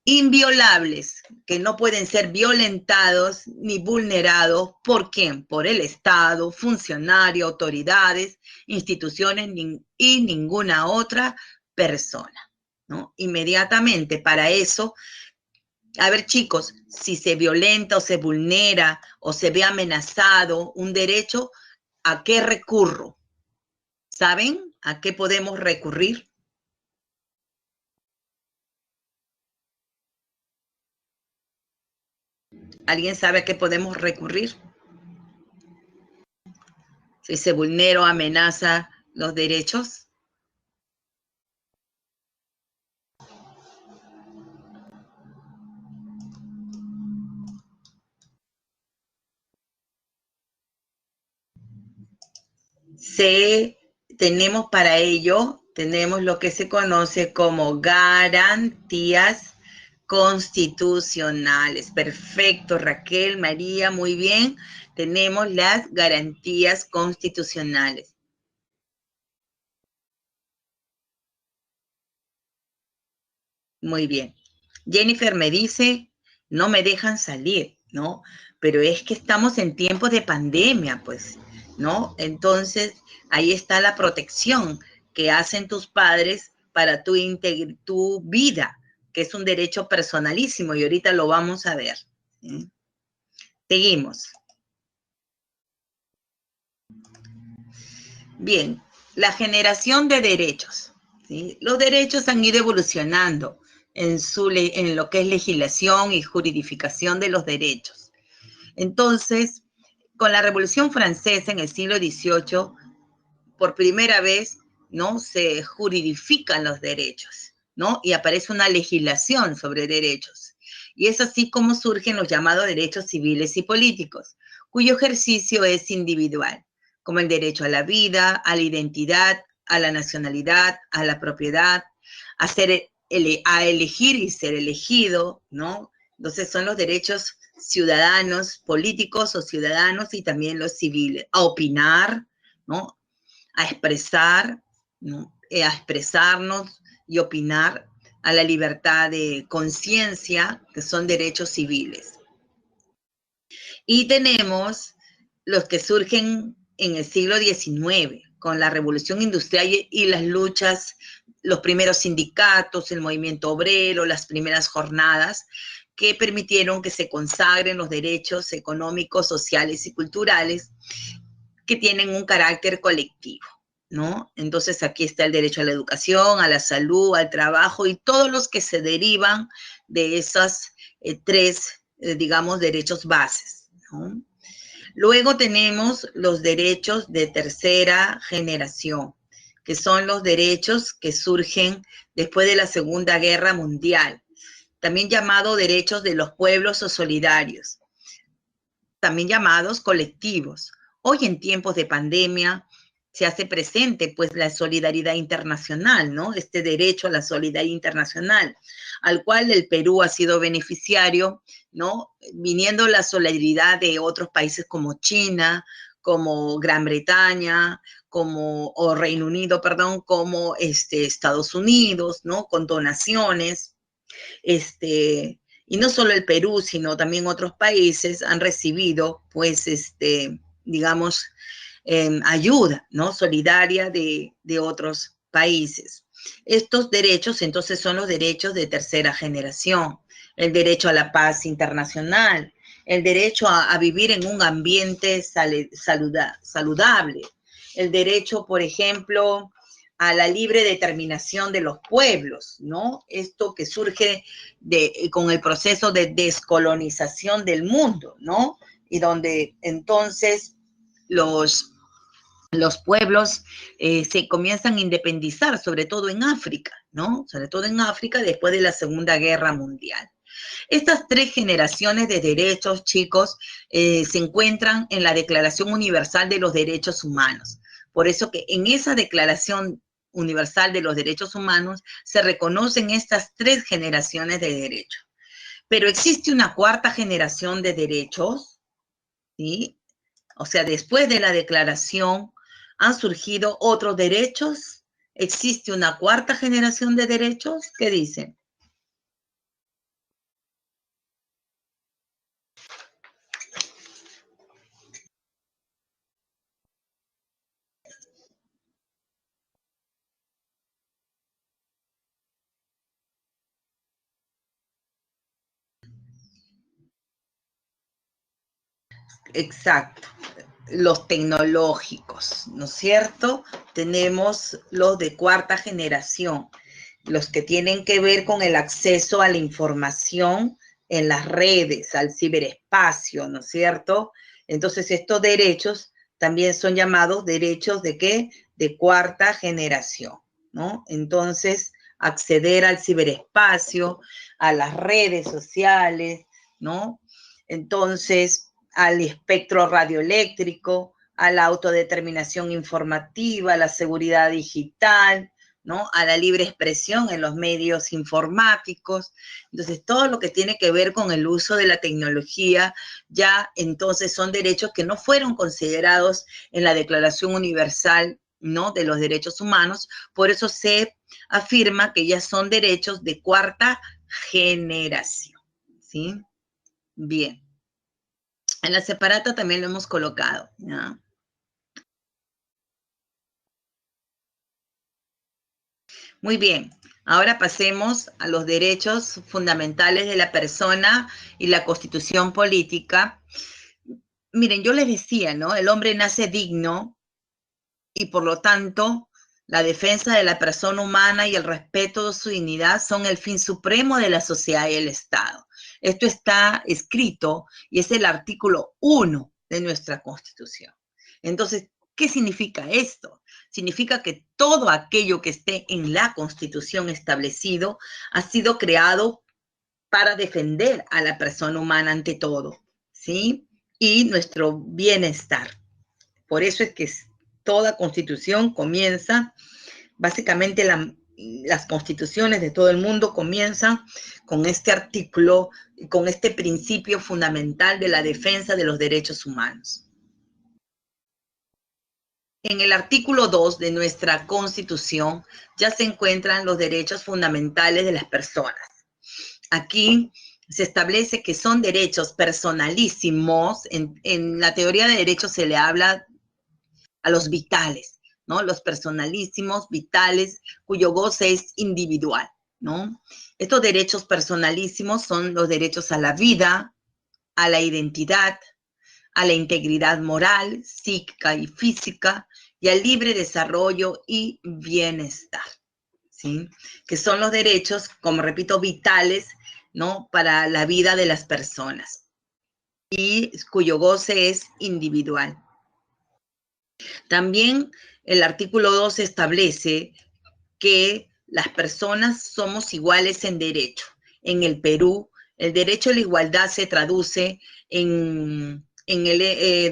Inviolables, que no pueden ser violentados ni vulnerados. ¿Por quién? Por el Estado, funcionarios, autoridades, instituciones y ninguna otra persona, ¿no? Inmediatamente para eso, a ver, chicos, si se violenta o se vulnera o se ve amenazado un derecho, ¿a qué recurro? ¿Saben a qué podemos recurrir? ¿Alguien sabe a qué podemos recurrir? Si se vulnera o amenaza los derechos. Tenemos para ello, tenemos lo que se conoce como garantías constitucionales. Perfecto, Raquel, María, muy bien. Tenemos las garantías constitucionales. Muy bien. Jennifer me dice, no me dejan salir, ¿no? Pero es que estamos en tiempos de pandemia, pues, ¿no? Entonces, ahí está la protección que hacen tus padres para tu vida, que es un derecho personalísimo y ahorita lo vamos a ver, ¿sí? Seguimos. Bien, la generación de derechos, ¿sí? Los derechos han ido evolucionando en lo que es legislación y juridificación de los derechos. Entonces, con la Revolución Francesa en el siglo XVIII, por primera vez, ¿no?, se juridifican los derechos, ¿no? Y aparece una legislación sobre derechos. Y es así como surgen los llamados derechos civiles y políticos, cuyo ejercicio es individual, como el derecho a la vida, a la identidad, a la nacionalidad, a la propiedad, a elegir y ser elegido, ¿no? Entonces son los derechos ciudadanos, políticos o ciudadanos, y también los civiles, a opinar, ¿no?, a expresar, ¿no?, a expresarnos y opinar, a la libertad de conciencia, que son derechos civiles. Y tenemos los que surgen en el siglo XIX, con la revolución industrial y las luchas, los primeros sindicatos, el movimiento obrero, las primeras jornadas, que permitieron que se consagren los derechos económicos, sociales y culturales que tienen un carácter colectivo, ¿no? Entonces aquí está el derecho a la educación, a la salud, al trabajo y todos los que se derivan de esas tres, digamos, derechos bases, ¿no? Luego tenemos los derechos de tercera generación, que son los derechos que surgen después de la Segunda Guerra Mundial, también llamado derechos de los pueblos o solidarios, también llamados colectivos. Hoy en tiempos de pandemia se hace presente pues la solidaridad internacional, ¿no? Este derecho a la solidaridad internacional, al cual el Perú ha sido beneficiario, ¿no? Viniendo la solidaridad de otros países como China, como Gran Bretaña, como, o Reino Unido, perdón, como Estados Unidos, ¿no? Con donaciones, y no solo el Perú, sino también otros países han recibido, pues, digamos, ayuda, ¿no? Solidaria de otros países. Estos derechos, entonces, son los derechos de tercera generación, el derecho a la paz internacional, el derecho a vivir en un ambiente saludable, el derecho, por ejemplo, a la libre determinación de los pueblos, ¿no? Esto que surge con el proceso de descolonización del mundo, ¿no? Y donde entonces los pueblos se comienzan a independizar, sobre todo en África, ¿no? Sobre todo en África después de la Segunda Guerra Mundial. Estas tres generaciones de derechos, chicos, se encuentran en la Declaración Universal de los Derechos Humanos. Por eso que en esa Declaración Universal de los Derechos Humanos se reconocen estas tres generaciones de derechos. Pero existe una cuarta generación de derechos, ¿sí? O sea, después de la declaración han surgido otros derechos. ¿Existe una cuarta generación de derechos? ¿Qué dicen? Exacto. Los tecnológicos, ¿no es cierto? Tenemos los de cuarta generación, los que tienen que ver con el acceso a la información en las redes, al ciberespacio, ¿no es cierto? Entonces, estos derechos también son llamados derechos de ¿qué? De cuarta generación, ¿no? Entonces, acceder al ciberespacio, a las redes sociales, ¿no? Entonces, al espectro radioeléctrico, a la autodeterminación informativa, a la seguridad digital, ¿no? A la libre expresión en los medios informáticos. Entonces, todo lo que tiene que ver con el uso de la tecnología, ya entonces son derechos que no fueron considerados en la Declaración Universal, ¿no? De los Derechos Humanos. Por eso se afirma que ya son derechos de cuarta generación, ¿sí? Bien. En la separata también lo hemos colocado, ¿ya? Muy bien. Ahora pasemos a los derechos fundamentales de la persona y la constitución política. Miren, yo les decía, ¿no? El hombre nace digno y por lo tanto la defensa de la persona humana y el respeto de su dignidad son el fin supremo de la sociedad y el Estado. Esto está escrito y es el artículo 1 de nuestra Constitución. Entonces, ¿qué significa esto? Significa que todo aquello que esté en la Constitución establecido ha sido creado para defender a la persona humana ante todo, ¿sí? Y nuestro bienestar. Por eso es que toda constitución comienza, básicamente las constituciones de todo el mundo comienzan con este artículo, con este principio fundamental de la defensa de los derechos humanos. En el artículo 2 de nuestra Constitución ya se encuentran los derechos fundamentales de las personas. Aquí se establece que son derechos personalísimos. En la teoría de derechos se le habla a los vitales, ¿no? Los personalísimos, vitales, cuyo goce es individual, ¿no? Estos derechos personalísimos son los derechos a la vida, a la identidad, a la integridad moral, psíquica y física, y al libre desarrollo y bienestar, ¿sí? Que son los derechos, como repito, vitales, ¿no? Para la vida de las personas y cuyo goce es individual. También el artículo 2 establece que las personas somos iguales en derecho. en el Perú, el derecho a la igualdad se traduce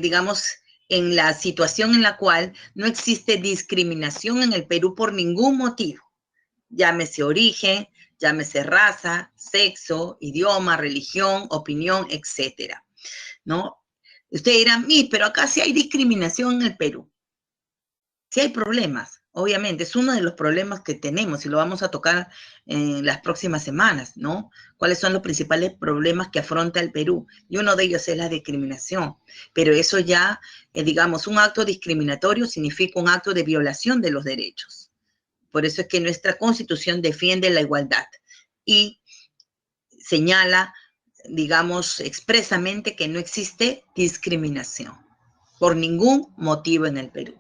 digamos, en la situación en la cual no existe discriminación en el Perú por ningún motivo, llámese origen, llámese raza, sexo, idioma, religión, opinión, etcétera, ¿no? Ustedes dirán, pero acá sí hay discriminación en el Perú. Sí hay problemas, obviamente, es uno de los problemas que tenemos y lo vamos a tocar en las próximas semanas, ¿no? ¿Cuáles son los principales problemas que afronta el Perú? Y uno de ellos es la discriminación, pero eso ya, digamos, un acto discriminatorio significa un acto de violación de los derechos. Por eso es que nuestra Constitución defiende la igualdad y señala, digamos, expresamente que no existe discriminación por ningún motivo en el Perú.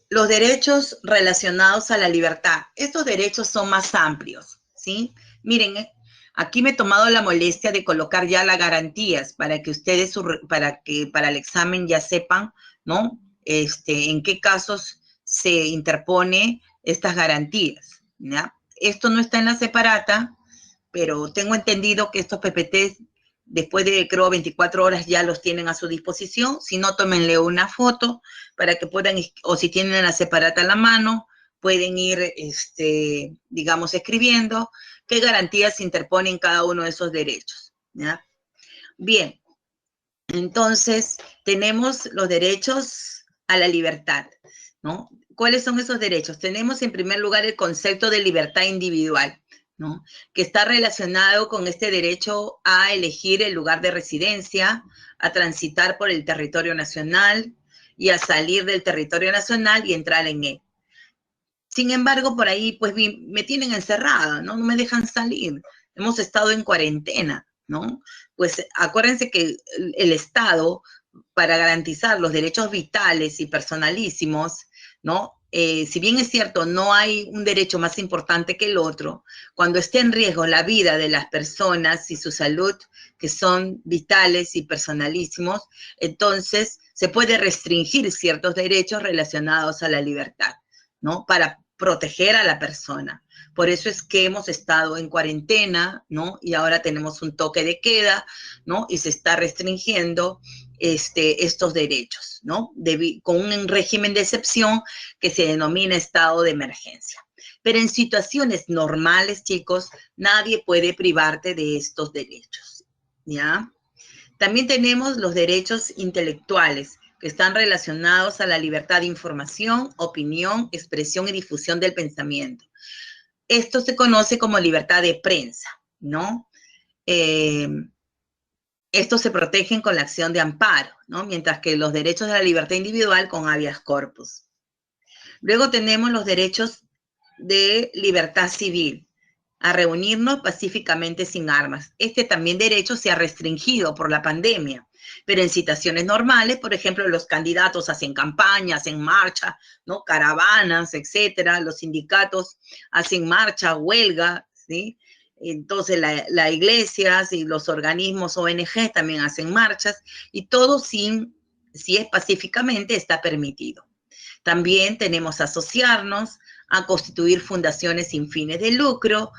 Los derechos relacionados a la libertad. Estos derechos son más amplios, ¿sí? Miren, aquí me he tomado la molestia de colocar ya las garantías para que ustedes, para el examen ya sepan, ¿no? En qué casos se interpone estas garantías, ¿ya? Esto no está en la separata, pero tengo entendido que estos PPTs, después de, creo, 24 horas ya los tienen a su disposición. Si no, tómenle una foto para que puedan, o si tienen la separata a la mano, pueden ir, digamos, escribiendo qué garantías se interponen cada uno de esos derechos, ¿ya? Bien, entonces tenemos los derechos a la libertad, ¿no? ¿Cuáles son esos derechos? Tenemos en primer lugar el concepto de libertad individual, ¿no? Que está relacionado con este derecho a elegir el lugar de residencia, a transitar por el territorio nacional y a salir del territorio nacional y entrar en él. Sin embargo, por ahí, pues, me tienen encerrada, ¿no? No me dejan salir. Hemos estado en cuarentena, ¿no? Pues acuérdense que el Estado, para garantizar los derechos vitales y personalísimos, ¿no? Si bien es cierto, no hay un derecho más importante que el otro, cuando esté en riesgo la vida de las personas y su salud, que son vitales y personalísimos, entonces se puede restringir ciertos derechos relacionados a la libertad, ¿no? Para proteger a la persona. Por eso es que hemos estado en cuarentena, ¿no? Y ahora tenemos un toque de queda, ¿no? Y se está restringiendo estos derechos, ¿no? Con un régimen de excepción que se denomina estado de emergencia. Pero en situaciones normales, chicos, nadie puede privarte de estos derechos, ¿ya? También tenemos los derechos intelectuales, que están relacionados a la libertad de información, opinión, expresión y difusión del pensamiento. Esto se conoce como libertad de prensa, ¿no? Estos se protegen con la acción de amparo, ¿no? Mientras que los derechos de la libertad individual con habeas corpus. Luego tenemos los derechos de libertad civil, a reunirnos pacíficamente sin armas. Este también derecho se ha restringido por la pandemia, pero en situaciones normales, por ejemplo, los candidatos hacen campañas, hacen marcha, ¿no? Caravanas, etcétera, los sindicatos hacen marcha, huelga, ¿sí? Entonces las iglesias y los organismos ONG también hacen marchas y todo si es pacíficamente, está permitido. También tenemos asociarnos, a constituir fundaciones sin fines de lucro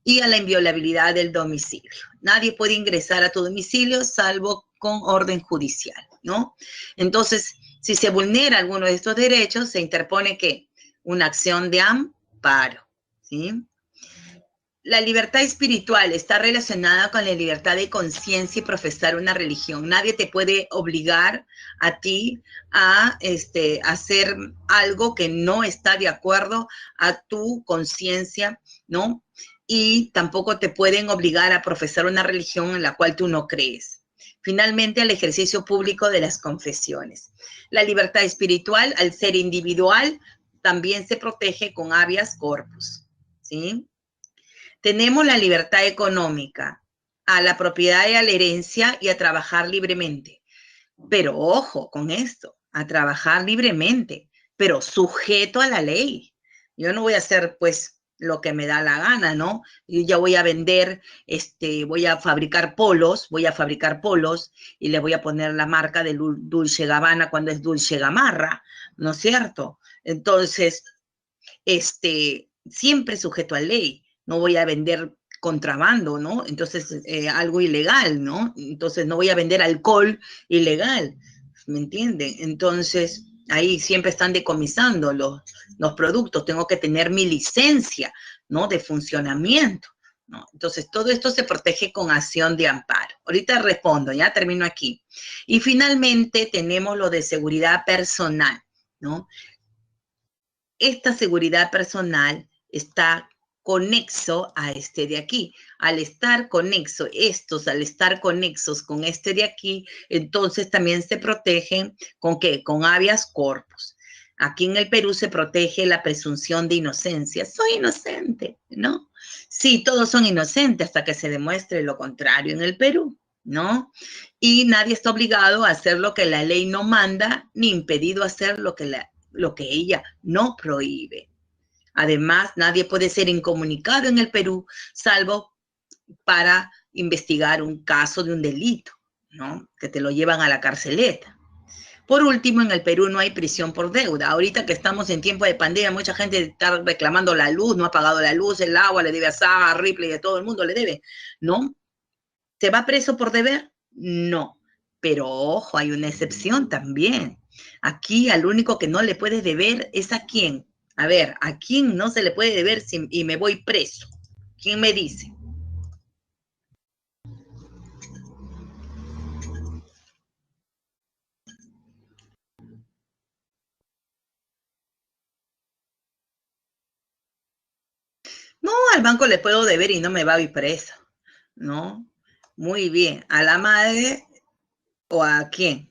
y a la inviolabilidad del domicilio. Nadie puede ingresar a tu domicilio salvo con orden judicial, ¿no? Entonces, si se vulnera alguno de estos derechos, se interpone ¿qué? Una acción de amparo, ¿sí? La libertad espiritual está relacionada con la libertad de conciencia y profesar una religión. Nadie te puede obligar a ti a hacer algo que no está de acuerdo a tu conciencia, ¿no? Y tampoco te pueden obligar a profesar una religión en la cual tú no crees. Finalmente, al ejercicio público de las confesiones. La libertad espiritual, al ser individual, también se protege con habeas corpus, ¿sí? Tenemos la libertad económica, a la propiedad y a la herencia y a trabajar libremente. Pero ojo con esto, a trabajar libremente, pero sujeto a la ley. Yo no voy a hacer, pues, lo que me da la gana, ¿no? Yo ya voy a vender, voy a fabricar polos y le voy a poner la marca de Dulce Gabbana cuando es Dulce Gamarra, ¿no es cierto? Entonces, siempre sujeto a ley. No voy a vender contrabando, ¿no? Entonces, algo ilegal, ¿no? Entonces, no voy a vender alcohol ilegal, ¿me entienden? Entonces, ahí siempre están decomisando los productos. Tengo que tener mi licencia, ¿no? De funcionamiento, ¿no? Entonces, todo esto se protege con acción de amparo. Ahorita respondo, ya termino aquí. Y finalmente tenemos lo de seguridad personal, ¿no? Esta seguridad personal está conexo a este de aquí. Al estar conexo, al estar conexos con este de aquí, entonces también se protegen ¿con qué? Con habeas corpus. Aquí en el Perú se protege la presunción de inocencia. Soy inocente, ¿no? Sí, todos son inocentes hasta que se demuestre lo contrario en el Perú, ¿no? Y nadie está obligado a hacer lo que la ley no manda, ni impedido hacer lo que ella no prohíbe. Además, nadie puede ser incomunicado en el Perú, salvo para investigar un caso de un delito, ¿no? Que te lo llevan a la carceleta. Por último, en el Perú no hay prisión por deuda. Ahorita que estamos en tiempo de pandemia, mucha gente está reclamando la luz, no ha pagado la luz, el agua, le debe a Saga, a Ripley, a todo el mundo le debe, ¿no? ¿Se va preso por deber? No. Pero ojo, hay una excepción también. Aquí al único que no le puede deber es a quién. A ver, ¿a quién no se le puede deber y me voy preso? ¿Quién me dice? No, al banco le puedo deber y no me va a ir preso, ¿no? Muy bien. ¿A la madre o a quién?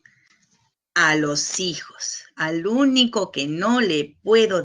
A los hijos. Al único que no le puedo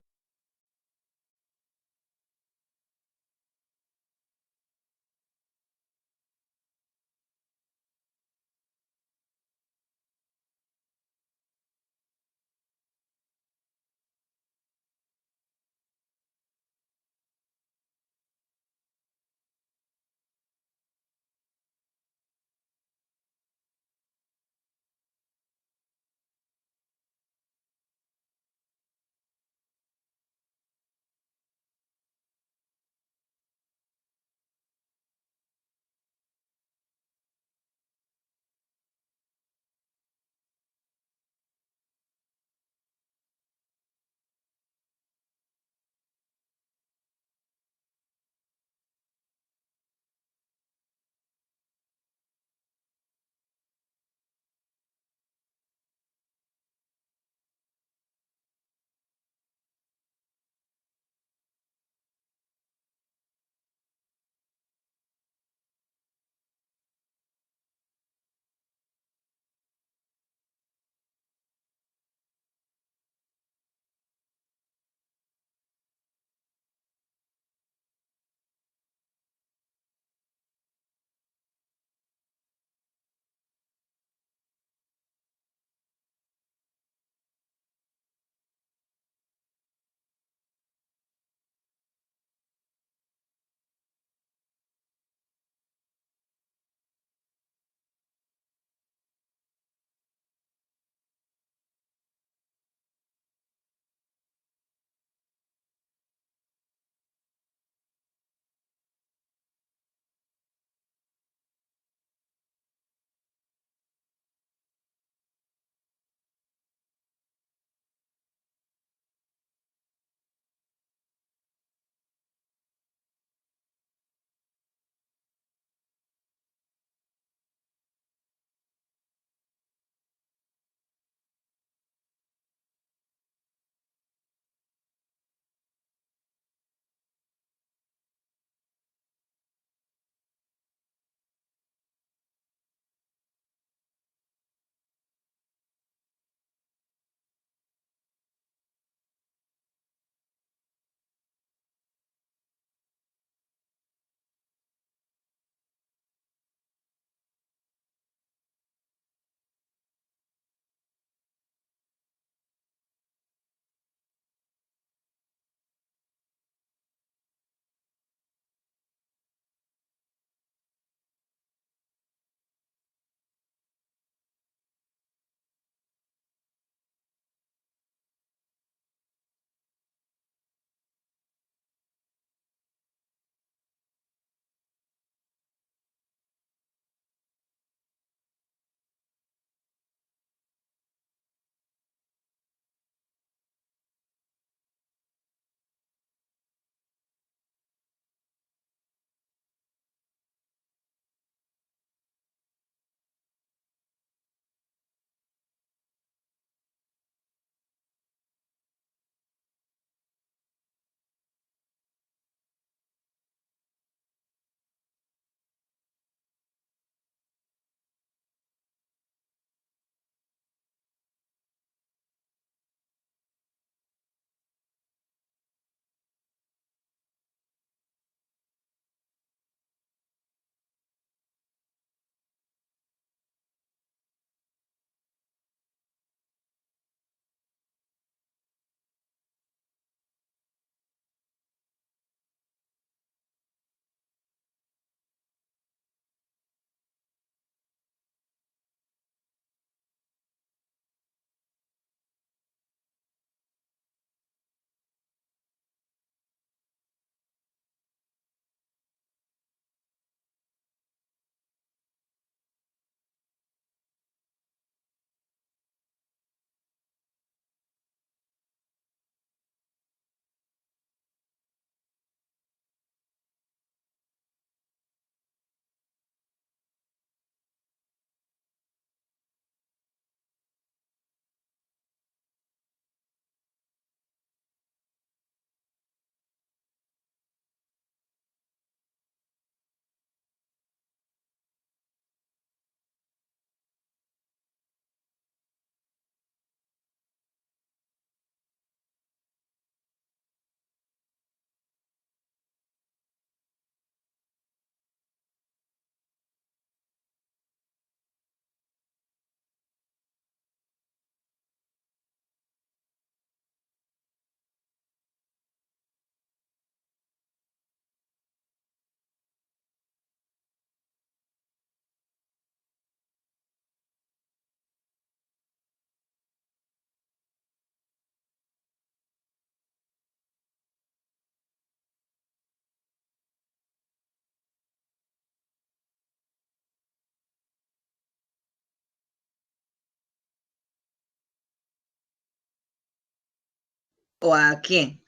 ¿O a quién?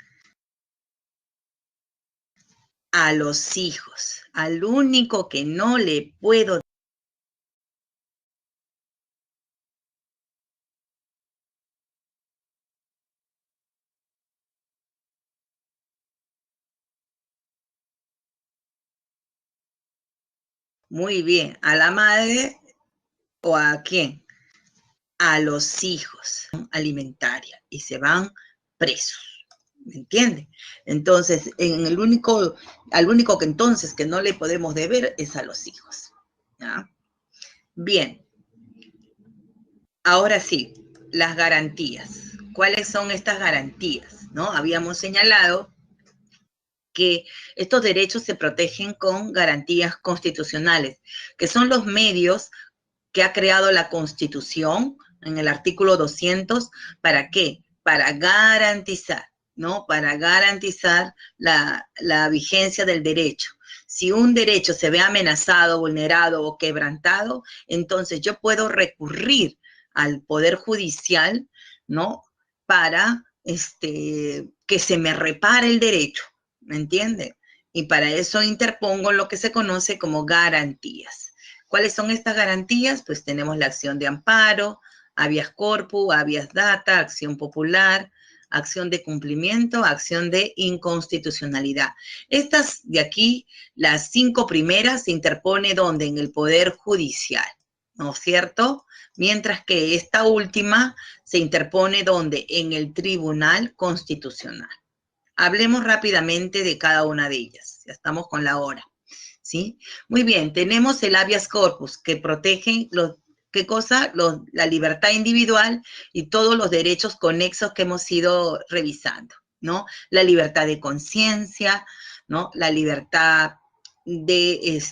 A los hijos. Al único que no le puedo. Muy bien. ¿A la madre o a quién? A los hijos. Alimentaria. Y se van presos. ¿Me entiende? Entonces, al único que entonces que no le podemos deber es a los hijos. ¿Ya? Bien. Ahora sí, las garantías. ¿Cuáles son estas garantías? ¿No? Habíamos señalado que estos derechos se protegen con garantías constitucionales, que son los medios que ha creado la Constitución en el artículo 200. ¿Para qué? Para garantizar, ¿no? Para garantizar la vigencia del derecho. Si un derecho se ve amenazado, vulnerado o quebrantado, entonces yo puedo recurrir al Poder Judicial, ¿no? Para que se me repare el derecho, ¿me entiende? Y para eso interpongo lo que se conoce como garantías. ¿Cuáles son estas garantías? Pues tenemos la acción de amparo, habeas corpus, habeas data, acción popular, acción de cumplimiento, acción de inconstitucionalidad. Estas de aquí, las 5 primeras, se interpone ¿dónde? En el Poder Judicial, ¿no es cierto? Mientras que esta última se interpone ¿dónde? En el Tribunal Constitucional. Hablemos rápidamente de cada una de ellas. Ya estamos con la hora. ¿Sí? Muy bien, tenemos el habeas corpus que protege ¿qué cosa? La libertad individual y todos los derechos conexos que hemos ido revisando, ¿no? La libertad de conciencia, ¿no? La libertad de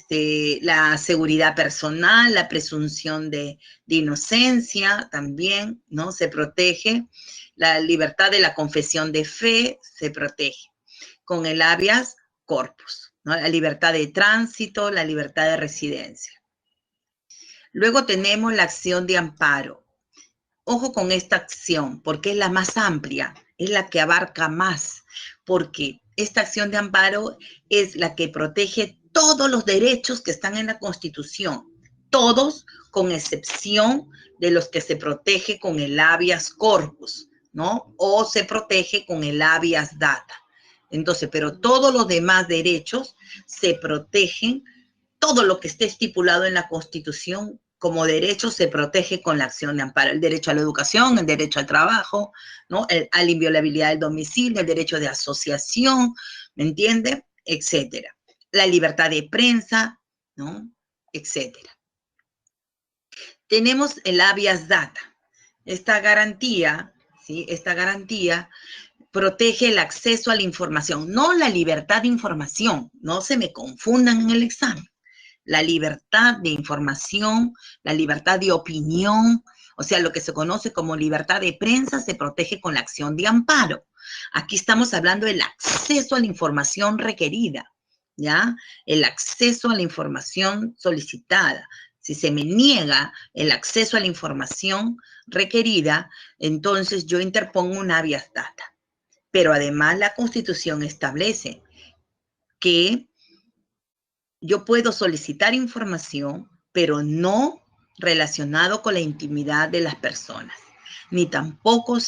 la seguridad personal, la presunción de inocencia también, ¿no? Se protege. La libertad de la confesión de fe se protege con el habeas corpus, ¿no? La libertad de tránsito, la libertad de residencia. Luego tenemos la acción de amparo. Ojo con esta acción, porque es la más amplia, es la que abarca más, porque esta acción de amparo es la que protege todos los derechos que están en la Constitución, todos con excepción de los que se protege con el habeas corpus, ¿no? O se protege con el habeas data. Entonces, pero todos los demás derechos se protegen, todo lo que esté estipulado en la Constitución como derecho se protege con la acción de amparo. El derecho a la educación, el derecho al trabajo, ¿no? A la inviolabilidad del domicilio, el derecho de asociación, ¿me entiende? Etcétera. La libertad de prensa, ¿no? Etcétera. Tenemos el habeas data. Esta garantía, ¿sí? Esta garantía protege el acceso a la información, no la libertad de información, no se me confundan en el examen. La libertad de información, la libertad de opinión, o sea, lo que se conoce como libertad de prensa se protege con la acción de amparo. Aquí estamos hablando del acceso a la información requerida, ¿ya? El acceso a la información solicitada. Si se me niega el acceso a la información requerida, entonces yo interpongo un habeas data. Pero además la Constitución establece que yo puedo solicitar información, pero no relacionado con la intimidad de las personas, ni tampoco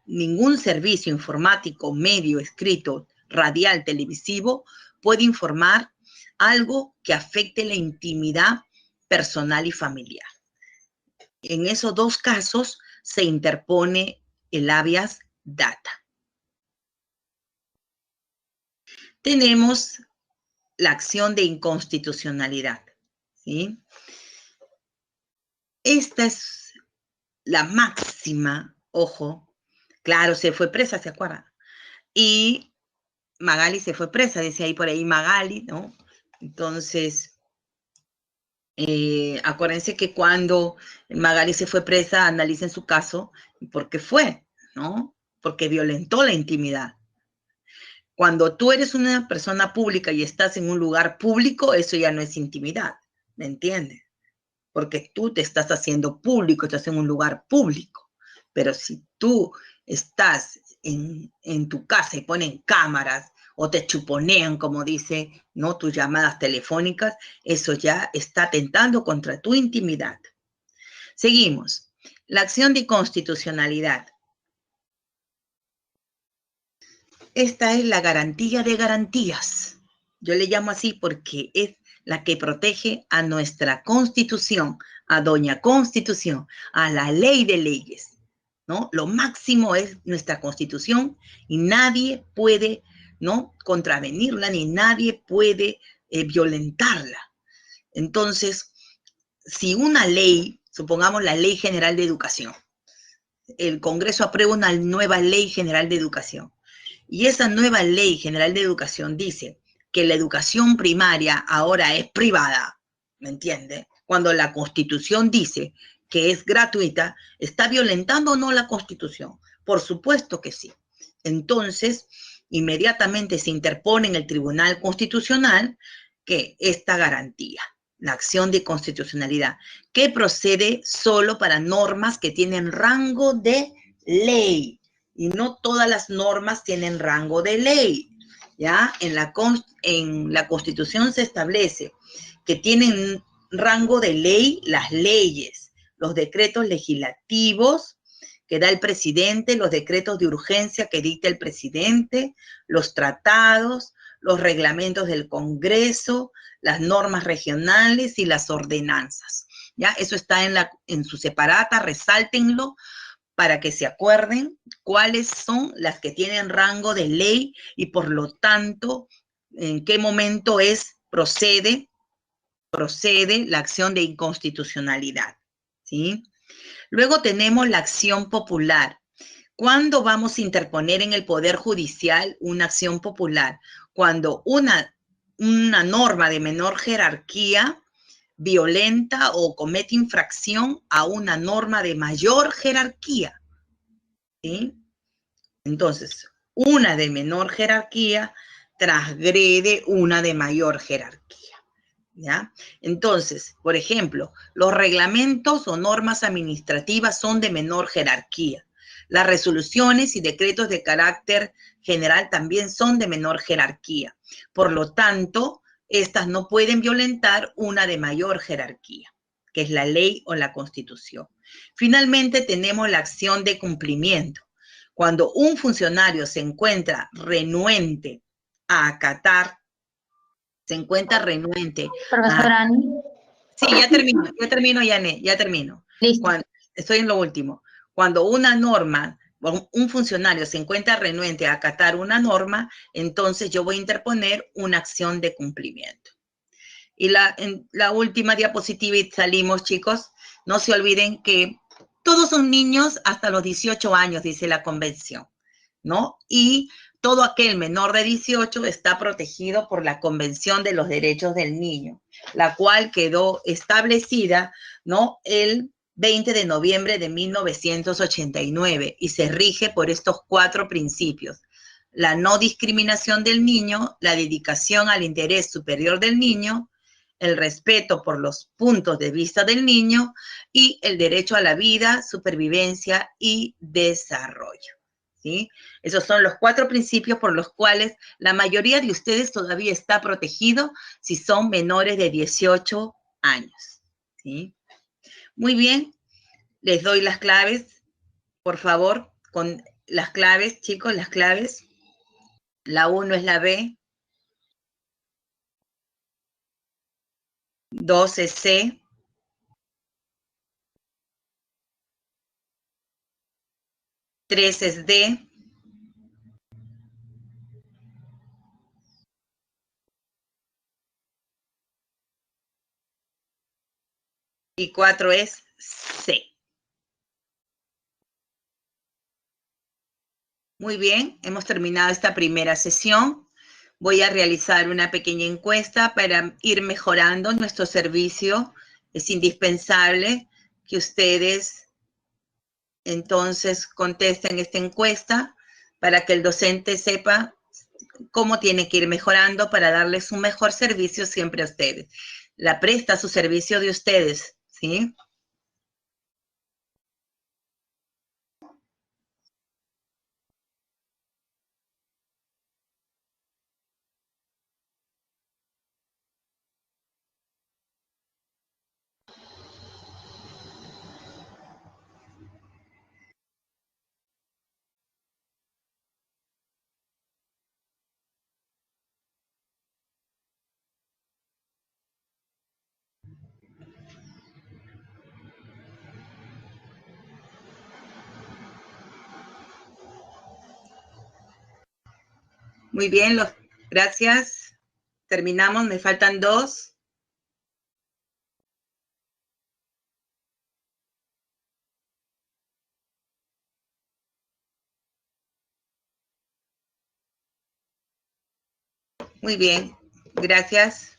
ningún servicio informático, medio, escrito, radial, televisivo, puede informar algo que afecte la intimidad personal y familiar. En esos dos casos se interpone el habeas data. Tenemos la acción de inconstitucionalidad, ¿sí? Esta es la máxima, ojo, claro, se fue presa, ¿se acuerdan? Y Magali se fue presa, decía ahí por ahí Magali, ¿no? Entonces, acuérdense que cuando Magali se fue presa, analicen su caso, ¿por qué fue? ¿No? Porque violentó la intimidad. Cuando tú eres una persona pública y estás en un lugar público, eso ya no es intimidad, ¿me entiendes? Porque tú te estás haciendo público, estás en un lugar público. Pero si tú estás en tu casa y ponen cámaras o te chuponean, como dice, ¿no? Tus llamadas telefónicas, eso ya está atentando contra tu intimidad. Seguimos. La acción de inconstitucionalidad. Esta es la garantía de garantías. Yo le llamo así porque es la que protege a nuestra Constitución, a Doña Constitución, a la ley de leyes, ¿no? Lo máximo es nuestra Constitución y nadie puede, ¿no?, contravenirla ni nadie puede violentarla. Entonces, si una ley, supongamos la Ley General de Educación, el Congreso aprueba una nueva Ley General de Educación, y esa nueva Ley General de Educación dice que la educación primaria ahora es privada, ¿me entiende? Cuando la Constitución dice que es gratuita, ¿está violentando o no la Constitución? Por supuesto que sí. Entonces, inmediatamente se interpone en el Tribunal Constitucional que esta garantía, la acción de constitucionalidad, que procede solo para normas que tienen rango de ley. Y no todas las normas tienen rango de ley, ¿ya? En la Constitución se establece que tienen rango de ley las leyes, los decretos legislativos que da el presidente, los decretos de urgencia que dicta el presidente, los tratados, los reglamentos del Congreso, las normas regionales y las ordenanzas, ¿ya? Eso está en su separata, resáltenlo, para que se acuerden cuáles son las que tienen rango de ley y por lo tanto en qué momento procede la acción de inconstitucionalidad, ¿sí? Luego tenemos la acción popular. ¿Cuándo vamos a interponer en el Poder Judicial una acción popular? Cuando una norma de menor jerarquía violenta o comete infracción a una norma de mayor jerarquía, ¿sí? Entonces, una de menor jerarquía transgrede una de mayor jerarquía, ¿ya? Entonces, por ejemplo, los reglamentos o normas administrativas son de menor jerarquía. Las resoluciones y decretos de carácter general también son de menor jerarquía. Por lo tanto, estas no pueden violentar una de mayor jerarquía, que es la ley o la Constitución. Finalmente, tenemos la acción de cumplimiento. Cuando un funcionario se encuentra renuente a acatar, Profesora Ani. Sí, ya termino, Yané, ya termino. Listo. Estoy en lo último. Cuando una norma, un funcionario se encuentra renuente a acatar una norma, entonces yo voy a interponer una acción de cumplimiento. Y en la última diapositiva y salimos, chicos. No se olviden que todos son niños hasta los 18 años, dice la convención, ¿no? Y todo aquel menor de 18 está protegido por la Convención de los Derechos del Niño, la cual quedó establecida, ¿no?, el 20 de noviembre de 1989 y se rige por estos 4 principios: la no discriminación del niño, la dedicación al interés superior del niño, el respeto por los puntos de vista del niño y el derecho a la vida, supervivencia y desarrollo, ¿sí? Esos son los 4 principios por los cuales la mayoría de ustedes todavía está protegido si son menores de 18 años, ¿sí? Muy bien, les doy las claves, por favor, con las claves, chicos, las claves. La 1 es la B, 2 es C, 3 es D, 4 es C. Muy bien, hemos terminado esta primera sesión. Voy a realizar una pequeña encuesta para ir mejorando nuestro servicio. Es indispensable que ustedes entonces contesten esta encuesta para que el docente sepa cómo tiene que ir mejorando para darles un mejor servicio siempre a ustedes. La presta a su servicio de ustedes, ¿sí? Muy bien, gracias. Terminamos, me faltan 2. Muy bien, gracias.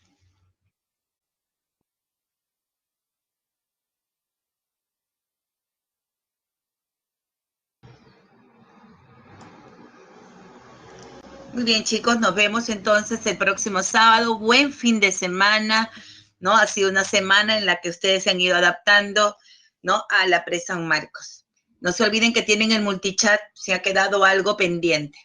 Muy bien, chicos, nos vemos entonces el próximo sábado. Buen fin de semana, ¿no? Ha sido una semana en la que ustedes se han ido adaptando, ¿no? A la presa San Marcos. No se olviden que tienen el multichat, si ha quedado algo pendiente.